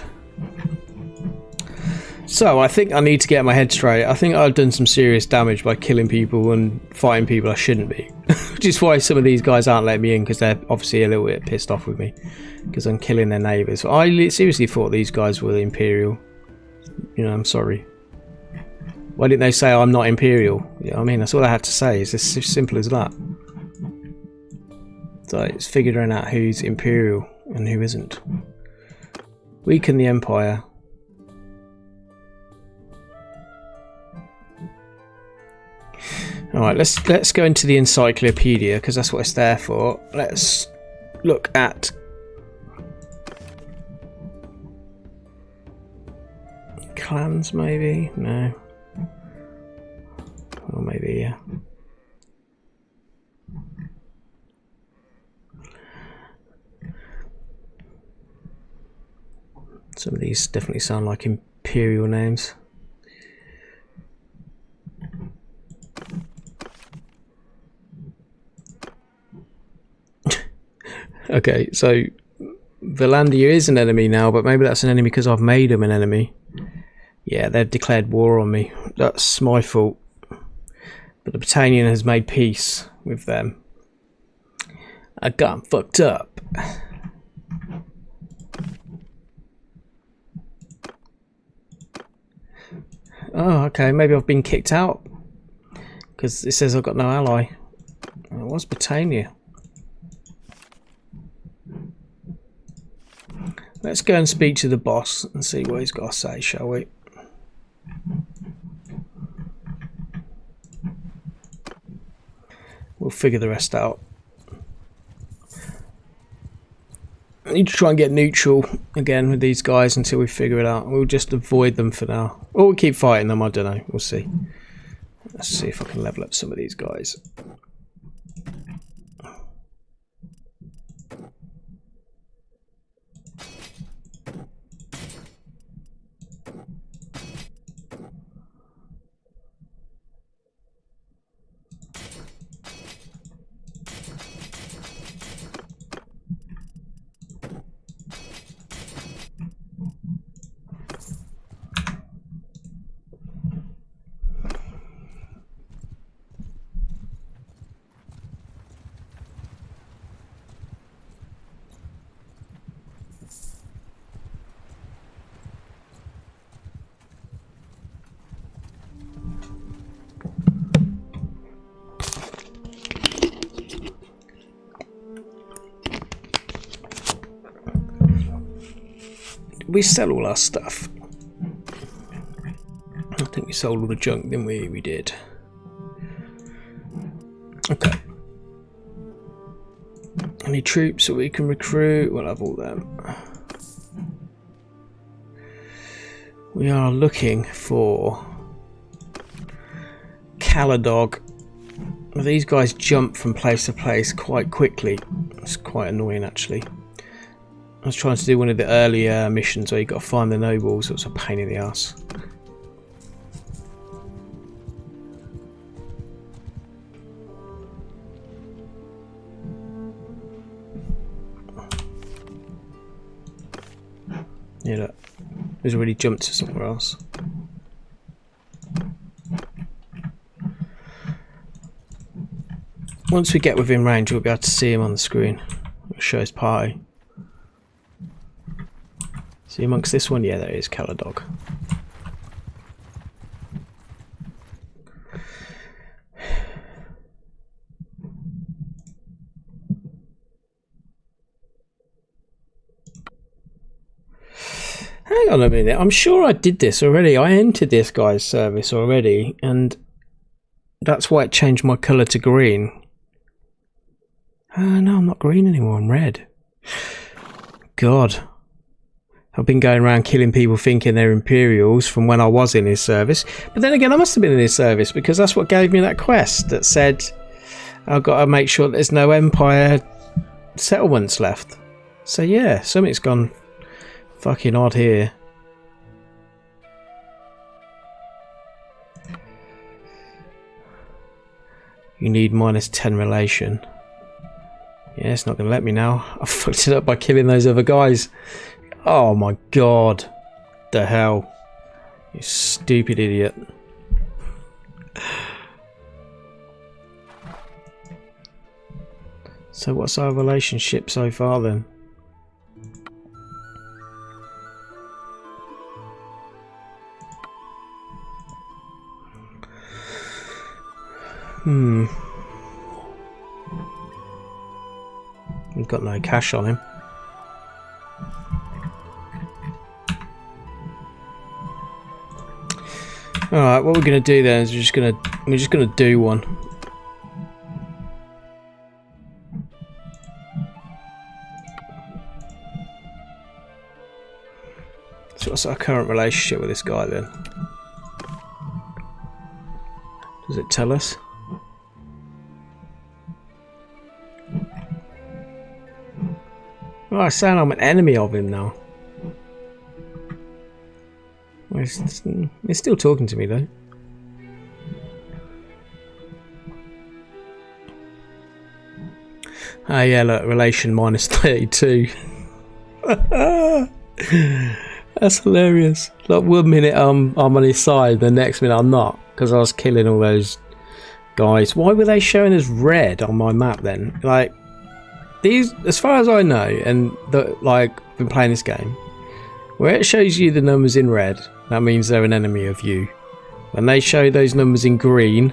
So I think I need to get my head straight. I think I've done some serious damage by killing people and fighting people I shouldn't be. Which is why some of these guys aren't letting me in, because they're obviously a little bit pissed off with me because I'm killing their neighbours. I seriously thought these guys were Imperial. You know, I'm sorry. Why didn't they say I'm not Imperial? You know what I mean? That's all I had to say. It's as simple as that. So it's figuring out who's Imperial and who isn't. Weaken the Empire. Alright, let's go into the encyclopedia, because that's what it's there for. Let's look at clans, maybe? No. Or maybe, yeah. Some of these definitely sound like Imperial names. Okay, so Valandia is an enemy now, but maybe that's an enemy because I've made them an enemy. Yeah, they've declared war on me. That's my fault. But the Britannian has made peace with them. I got 'em fucked up. Oh, okay, maybe I've been kicked out. Because it says I've got no ally. Oh, what's Britannia? Let's go and speak to the boss and see what he's got to say, shall we? We'll figure the rest out. I need to try and get neutral again with these guys until we figure it out. We'll just avoid them for now. Or we'll keep fighting them, I don't know. We'll see. Let's see if I can level up some of these guys. we sell all our stuff? I think we sold all the junk, didn't we? We did. Okay. Any troops that we can recruit? We'll have all them. We are looking for Caladog. These guys jump from place to place quite quickly. It's quite annoying, actually. I was trying to do one of the earlier missions where you got to find the nobles. It was a pain in the ass. Yeah, look. He's already jumped to somewhere else. Once we get within range, we'll be able to see him on the screen. It'll show his party. See amongst this one? Yeah, there is Caladog. Hang on a minute, I'm sure I did this already. I entered this guy's service already, and that's why it changed my colour to green. No, I'm not green anymore, I'm red. God. I've been going around killing people thinking they're Imperials from when I was in his service. But then again, I must have been in his service because that's what gave me that quest that said I've got to make sure there's no Empire settlements left. So yeah, something's gone fucking odd here. You need -10 relation. Yeah, it's not going to let me now. I fucked it up by killing those other guys. Oh my god. The hell. You stupid idiot. So what's our relationship so far then? We've got no cash on him. Alright, what we're gonna do then is we're just gonna do one. So what's our current relationship with this guy then? Does it tell us? Oh, I sound I'm an enemy of him now. Well, he's still talking to me though. Ah, yeah, look, relation -32. That's hilarious. Like 1 minute I'm on his side, the next minute I'm not, because I was killing all those guys. Why were they showing as red on my map then? Like, these, as far as I know, and like I've been playing this game, where it shows you the numbers in red, that means they're an enemy of you. When they show those numbers in green,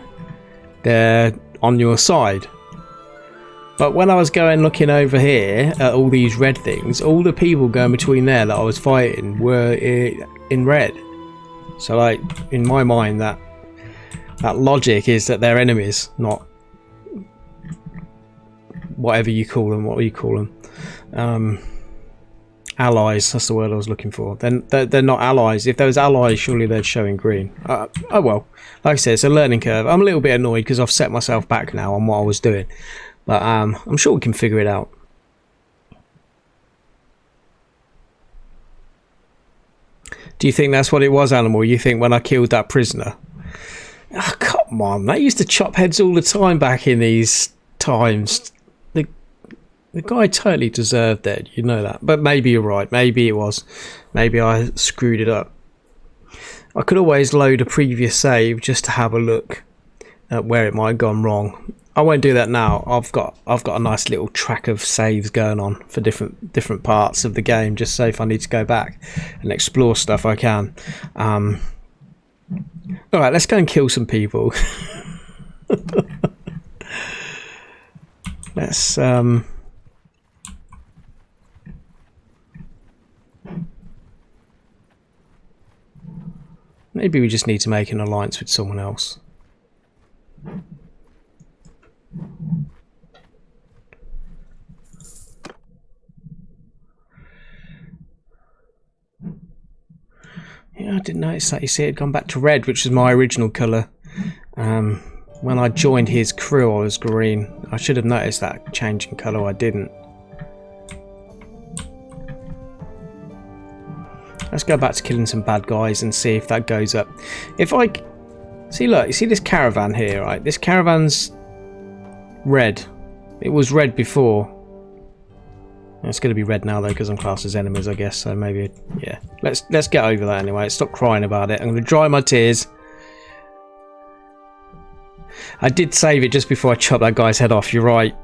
they're on your side. But when I was going looking over here at all these red things, all the people going between there that I was fighting were in red. So like, in my mind, that logic is that they're enemies, not whatever you call them. What do you call them? Allies. That's the word I was looking for. Then they're not allies. If there was allies, surely they'd show in green. Oh well. Like I said, it's a learning curve. I'm a little bit annoyed because I've set myself back now on what I was doing, but I'm sure we can figure it out. Do you think that's what it was, Animal? You think when I killed that prisoner? Oh, come on. They used to chop heads all the time back in these times. The guy totally deserved dead, you know that. But maybe you're right. Maybe it was. Maybe I screwed it up. I could always load a previous save just to have a look at where it might have gone wrong. I won't do that now. I've got a nice little track of saves going on for different parts of the game, just so if I need to go back and explore stuff I can. Alright, let's go and kill some people. Let's, Maybe we just need to make an alliance with someone else. Yeah, I didn't notice that. You see, it had gone back to red, which was my original colour. When I joined his crew, I was green. I should have noticed that change in colour. I didn't. Let's go back to killing some bad guys and see if that goes up. If I see, look, you see this caravan here, right? This caravan's red. It was red before. It's going to be red now though because I'm classed as enemies, I guess. So maybe, yeah. Let's get over that anyway. Stop crying about it. I'm going to dry my tears. I did save it just before I chopped that guy's head off. You're right,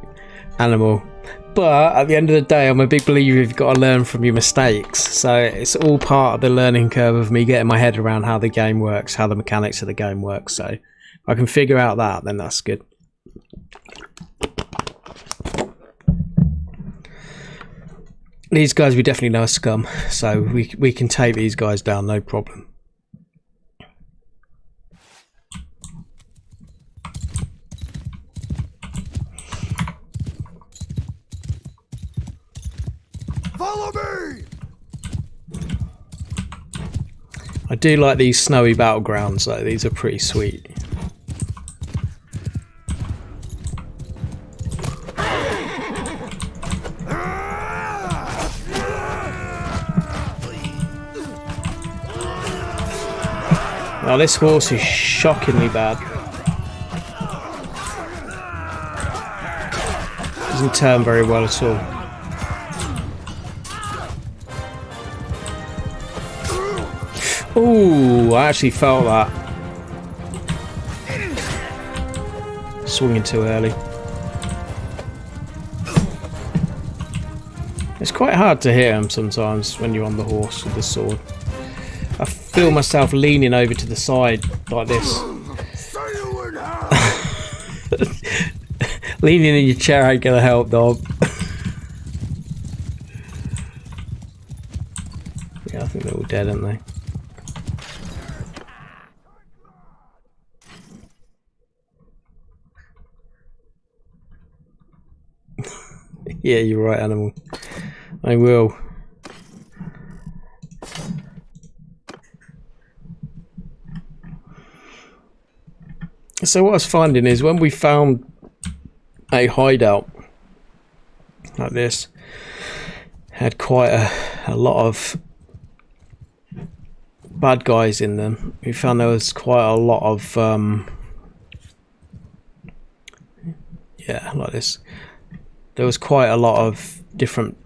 animal. But at the end of the day, I'm a big believer you've got to learn from your mistakes. So it's all part of the learning curve of me getting my head around how the game works, how the mechanics of the game work. So if I can figure out that, then that's good. These guys we definitely know are scum, so we can take these guys down, no problem. Follow me! I do like these snowy battlegrounds though, these are pretty sweet. Now this horse is shockingly bad. Doesn't turn very well at all. Ooh, I actually felt that. Swinging too early. It's quite hard to hit him sometimes when you're on the horse with the sword. I feel myself leaning over to the side like this. Leaning in your chair ain't gonna help, dog. Yeah, I think they're all dead, aren't they? Yeah, you're right, animal. I will. So what I was finding is when we found a hideout like this, had quite a lot of bad guys in them. We found there was quite a lot of yeah, like this. There was quite a lot of different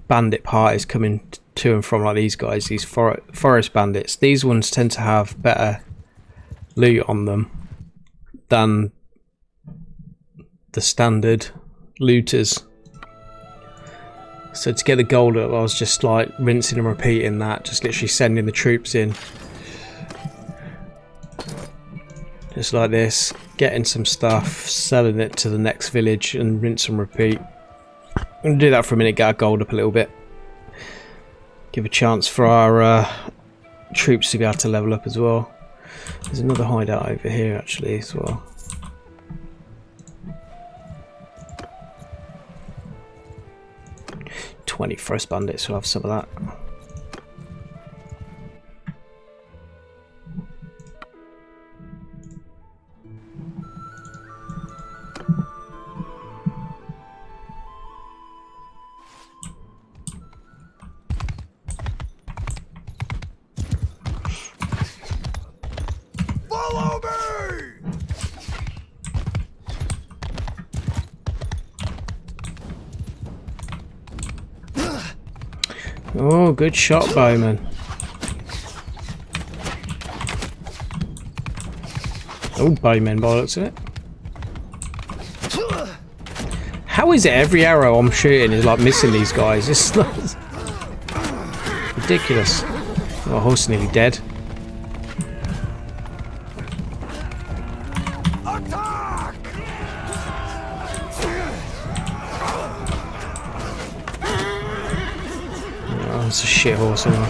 bandit parties coming to and from, like these guys, these forest bandits. These ones tend to have better loot on them than the standard looters. So to get the gold up, I was just like rinsing and repeating that, just literally sending the troops in. Just like this, getting some stuff, selling it to the next village and rinse and repeat. I'm going to do that for a minute, get our gold up a little bit. Give a chance for our troops to be able to level up as well. There's another hideout over here actually as well. "20 forest bandits, we'll have some of that. Follow me! Oh, good shot, bowman. Oh, bowman by the looks of it. How is it every arrow I'm shooting is like missing these guys? It's ridiculous. Oh, horse nearly dead. Attack! Oh, it's a shit horse anyway.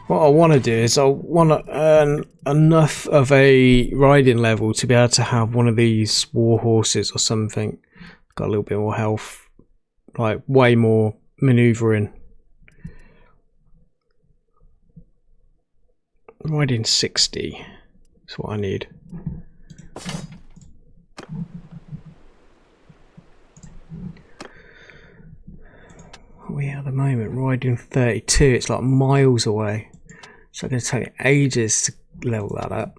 What I want to do is I want to earn enough of a riding level to be able to have one of these war horses or something. Got a little bit more health, like way more manoeuvring. Riding 60 is what I need. What are we at the moment? Riding 32. It's like miles away. So it's going to take me ages to level that up.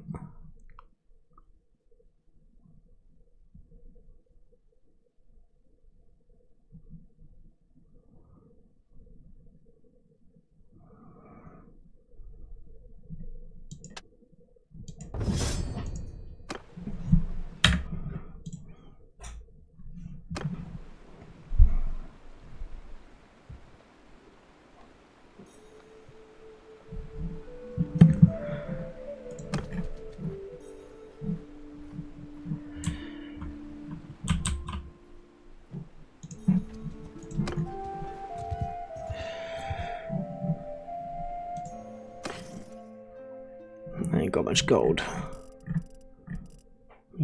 I ain't got much gold.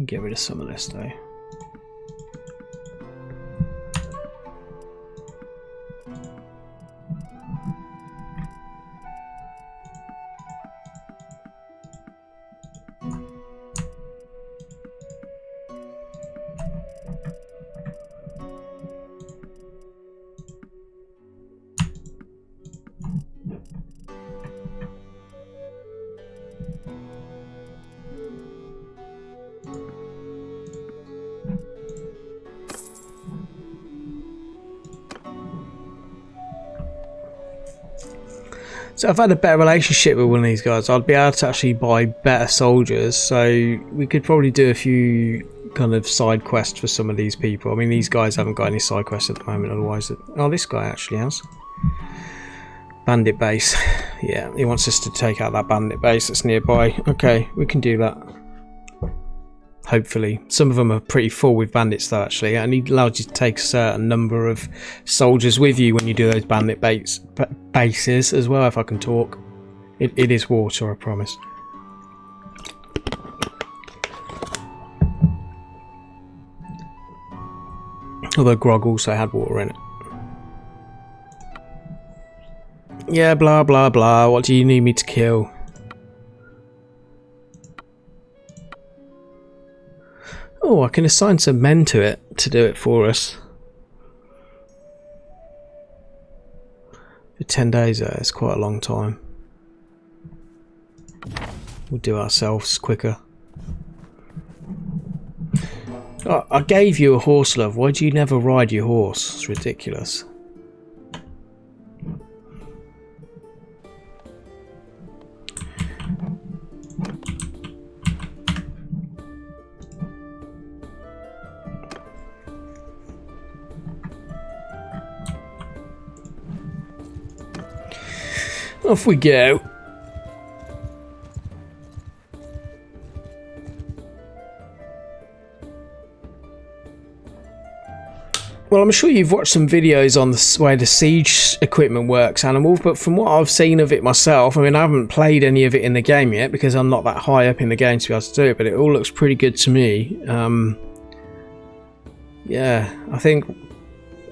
Get rid of some of this though. So I've had a better relationship with one of these guys. I'd be able to actually buy better soldiers. So we could probably do a few kind of side quests for some of these people. I mean, these guys haven't got any side quests at the moment. Otherwise, oh, this guy actually has. Bandit base. Yeah, he wants us to take out that bandit base that's nearby. Okay, we can do that. Hopefully. Some of them are pretty full with bandits though, actually, and he allows you to take a certain number of soldiers with you when you do those bandit bases as well, if I can talk. It is water, I promise. Although grog also had water in it. Yeah, blah blah blah, what do you need me to kill? Oh, I can assign some men to it to do it for us. For 10 days though, it's quite a long time. We'll do it ourselves quicker. Oh, I gave you a horse, love. Why do you never ride your horse? It's ridiculous. Off we go. Well, I'm sure you've watched some videos on the way the siege equipment works, Animal, but from what I've seen of it myself, I mean, I haven't played any of it in the game yet because I'm not that high up in the game to be able to do it, but it all looks pretty good to me. Yeah, I think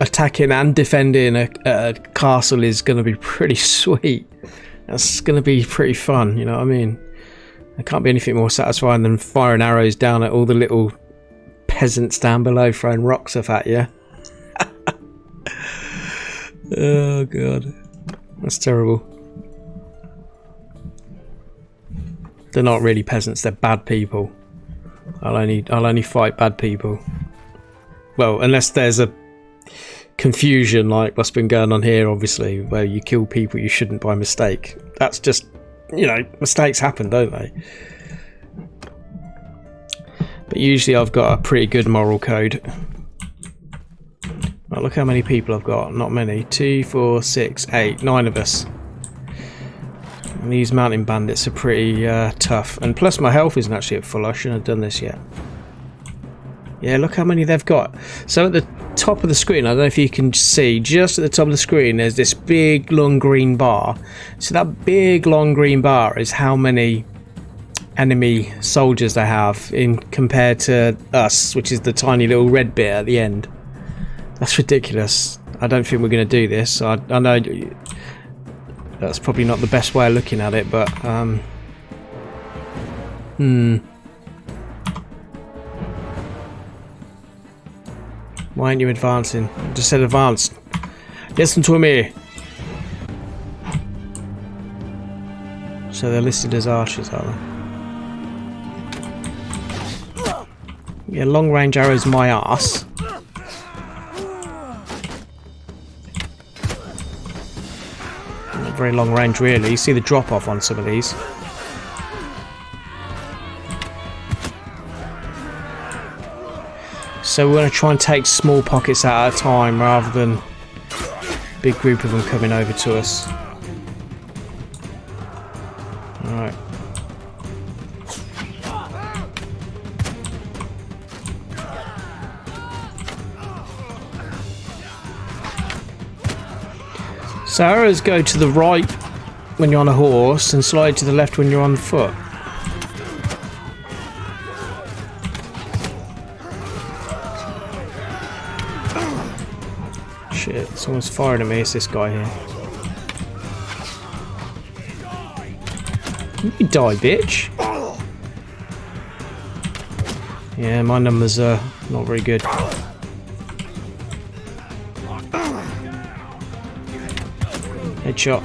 attacking and defending a castle is going to be pretty sweet. That's going to be pretty fun, you know what I mean? There can't be anything more satisfying than firing arrows down at all the little peasants down below throwing rocks up at you. Oh god, that's terrible. They're not really peasants, they're bad people. I'll only fight bad people. Well, unless there's a confusion like what's been going on here, obviously, where you kill people you shouldn't by mistake. That's just, you know, mistakes happen, don't they? But usually I've got a pretty good moral code. Right, look how many people I've got. Not many. 2, 4, 6, 8, 9 of us. And these mountain bandits are pretty tough. And plus my health isn't actually at full. I shouldn't have done this yet. Yeah, look how many they've got. So at the top of the screen, I don't know if you can see, just at the top of the screen, there's this big long green bar. So that big long green bar is how many enemy soldiers they have in compared to us, which is the tiny little red bit at the end. That's ridiculous. I don't think we're going to do this. I know that's probably not the best way of looking at it, but why aren't you advancing? I just said advance. Listen to me. So they're listed as archers, are they? Yeah, long range arrows my ass. Not very long range really. You see the drop off on some of these. So we're going to try and take small pockets at a time rather than a big group of them coming over to us. Alright. So arrows go to the right when you're on a horse and slide to the left when you're on foot. Shit, someone's firing at me. It's this guy here. You die, bitch. Yeah, my numbers are not very good. Headshot.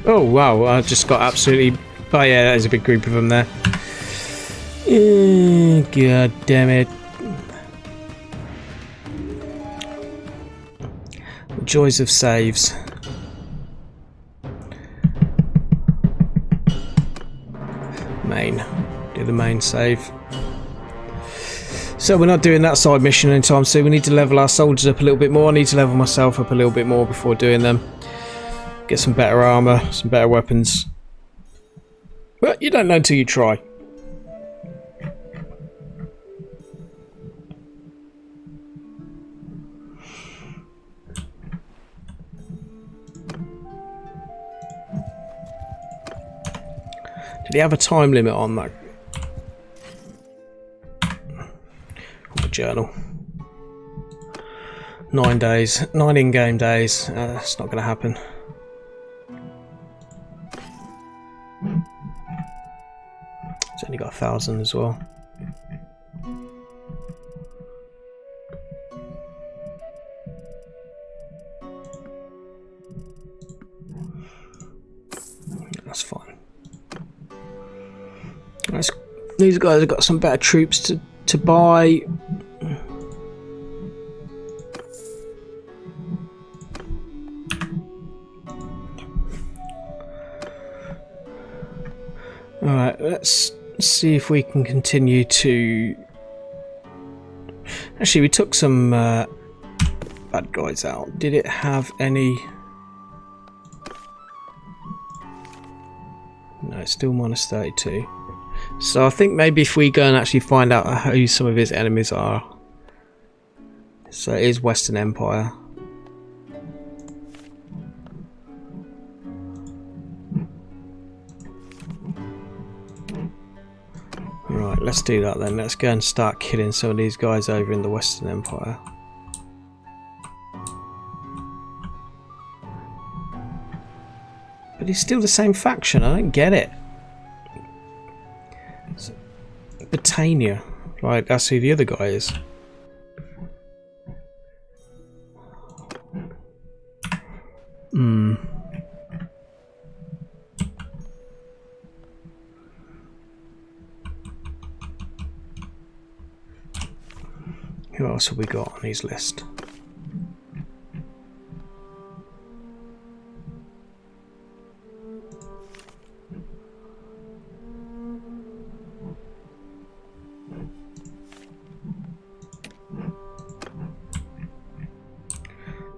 Oh wow, I just got absolutely... Oh yeah, that is a big group of them there. God damn it. The joys of saves. Main. Do the main save. So we're not doing that side mission anytime soon. We need to level our soldiers up a little bit more. I need to level myself up a little bit more before doing them. Get some better armour, some better weapons. But you don't know until you try. Did he have a time limit on that? Journal. 9 days. 9 in-game days. That's not going to happen. It's only got 1,000 as well. That's fine. These guys have got some better troops to buy. Alright, let's see if we can continue to... Actually, we took some bad guys out. Did it have any... No, it's still minus 32. So I think maybe if we go and actually find out who some of his enemies are. So it is Western Empire. Right, let's do that then. Let's go and start killing some of these guys over in the Western Empire. But he's still the same faction. I don't get it. Britannia. Right, that's who the other guy is. Who else have we got on his list?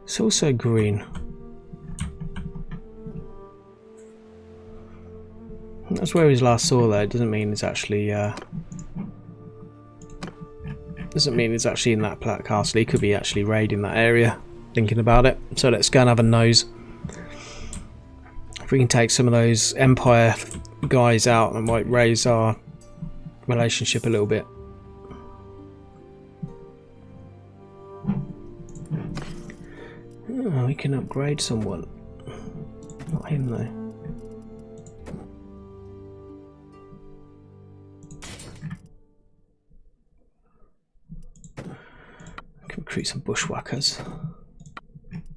It's also green. That's where we last saw that. It doesn't mean it's actually Doesn't mean it's actually in that castle. He could be actually raiding that area, thinking about it. So let's go and have a nose. If we can take some of those Empire guys out, it might raise our relationship a little bit. Oh, we can upgrade someone. Not him though. Can recruit some bushwhackers.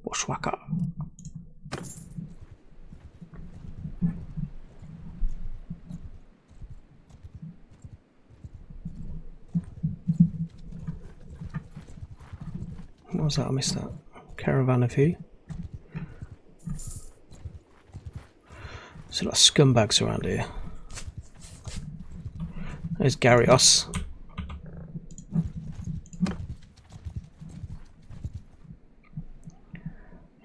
Bushwhacker. What was that? I missed that. Caravan of who? There's a lot of scumbags around here. There's Garrios.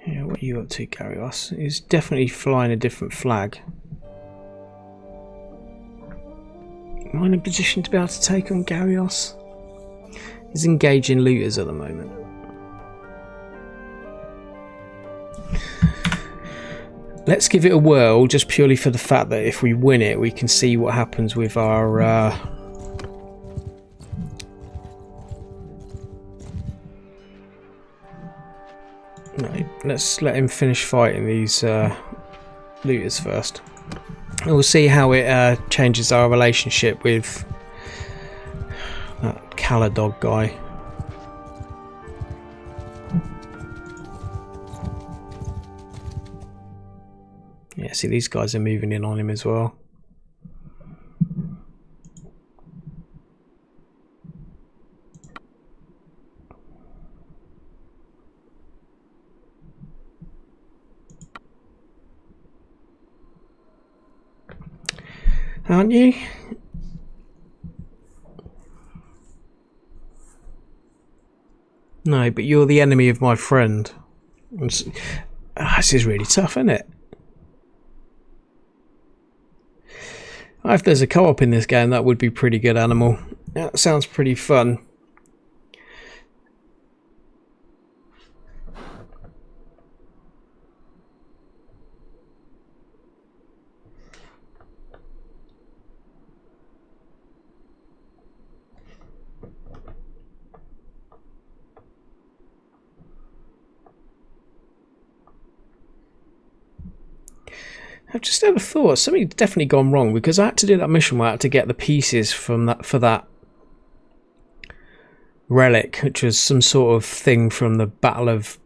Yeah, what are you up to, Garrios? He's definitely flying a different flag. Am I in a position to be able to take on Garrios? He's engaging looters at the moment. Let's give it a whirl, just purely for the fact that if we win it, we can see what happens with our no, let's let him finish fighting these looters first. And we'll see how it changes our relationship with that Caladog guy. Yeah, see, these guys are moving in on him as well. Aren't you? No, but you're the enemy of my friend. This is really tough, isn't it? If there's a co-op in this game, that would be pretty good, Animal. That sounds pretty fun. I've just had a thought. Something's definitely gone wrong because I had to do that mission where I had to get the pieces from that for that relic, which was some sort of thing from the Battle of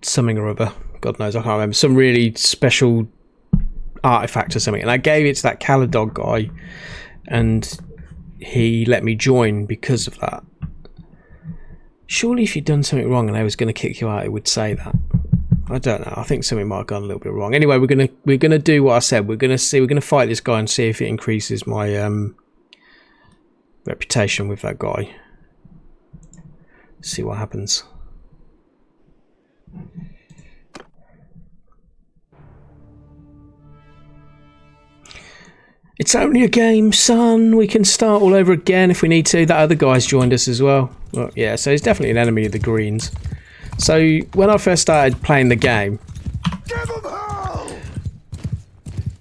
something or other. God knows, I can't remember. Some really special artifact or something. And I gave it to that Caladog guy, and he let me join because of that. Surely, if you'd done something wrong and I was going to kick you out, it would say that. I don't know. I think something might have gone a little bit wrong. Anyway, we're gonna do what I said. We're gonna fight this guy and see if it increases my reputation with that guy. See what happens. It's only a game, son. We can start all over again if we need to. That other guy's joined us as well. Well, yeah, so he's definitely an enemy of the Greens. So when I first started playing the game,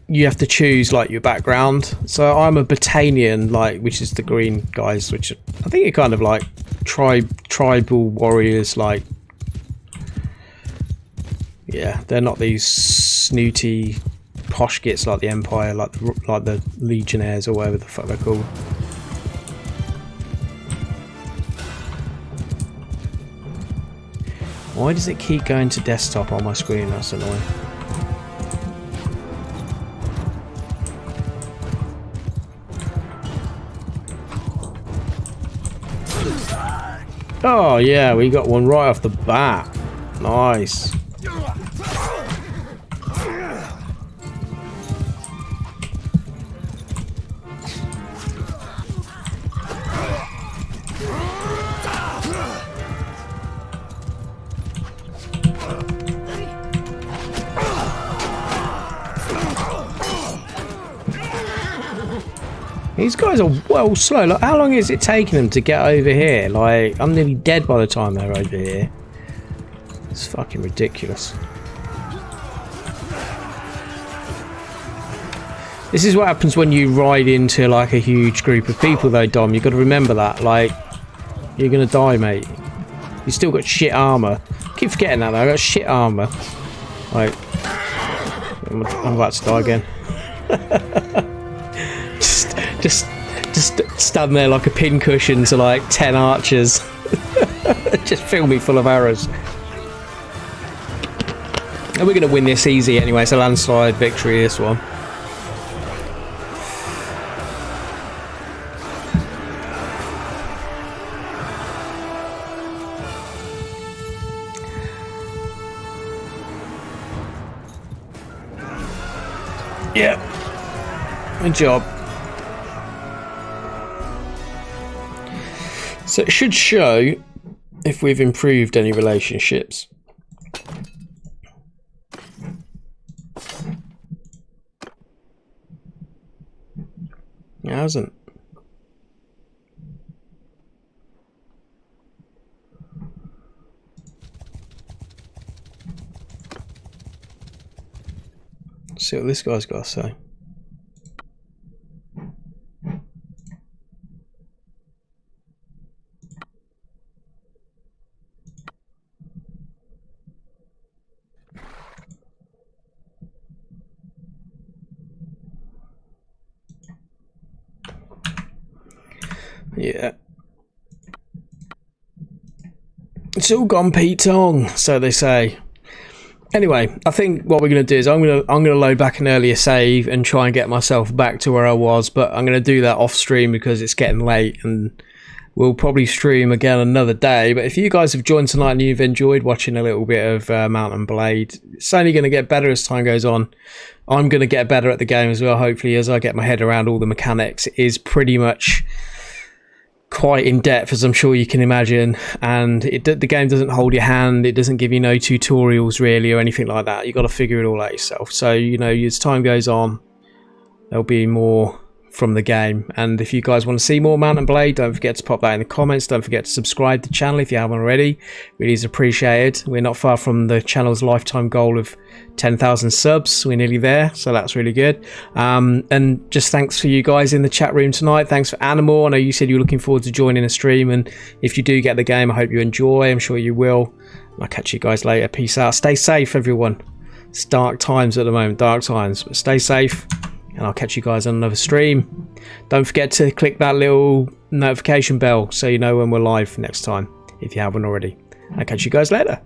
you have to choose like your background. So I'm a Botanian, like, which is the green guys, which I think are kind of like tribal warriors. Like, yeah, they're not these snooty posh gits like the Empire, like the Legionnaires or whatever the fuck they're called. Why does it keep going to desktop on my screen? That's annoying. Oh yeah, we got one right off the bat. Nice. These guys are well slow. Like, how long is it taking them to get over here? Like, I'm nearly dead by the time they're over here. It's fucking ridiculous. This is what happens when you ride into like a huge group of people though, Dom. You've got to remember that. Like, you're going to die, mate. You still got shit armour. I keep forgetting that though. I got shit armour. Like, I'm about to die again. just stand there like a pincushion to like 10 archers. Just fill me full of arrows. And we're going to win this easy anyway. It's a landslide victory, this one. Yeah. Good job. So it should show if we've improved any relationships. It hasn't. Let's see what this guy's got to say. Yeah. It's all gone Pete Tong, so they say. Anyway, I think what we're going to do is I'm going to load back an earlier save and try and get myself back to where I was, but I'm going to do that off stream because it's getting late and we'll probably stream again another day. But if you guys have joined tonight and you've enjoyed watching a little bit of Mount and Blade, it's only going to get better as time goes on. I'm going to get better at the game as well, hopefully, as I get my head around all the mechanics. It is pretty much quite in depth, as I'm sure you can imagine, and the game doesn't hold your hand. It doesn't give you no tutorials really or anything like that. You've got to figure it all out yourself. So, you know, as time goes on, there'll be more from the game. And if you guys want to see more Mount and Blade, don't forget to pop that in the comments. Don't forget to subscribe to the channel if you haven't already. Really is appreciated. We're not far from the channel's lifetime goal of 10,000 subs. We're nearly there, so that's really good. And just thanks for you guys in the chat room tonight. Thanks for Animal. I know you said you were looking forward to joining a stream, and if you do get the game, I hope you enjoy. I'm sure you will. I'll catch you guys later. Peace out. Stay safe, everyone. It's dark times at the moment, dark times, but stay safe, and I'll catch you guys on another stream. Don't forget to click that little notification bell so you know when we're live next time, if you haven't already. I'll catch you guys later.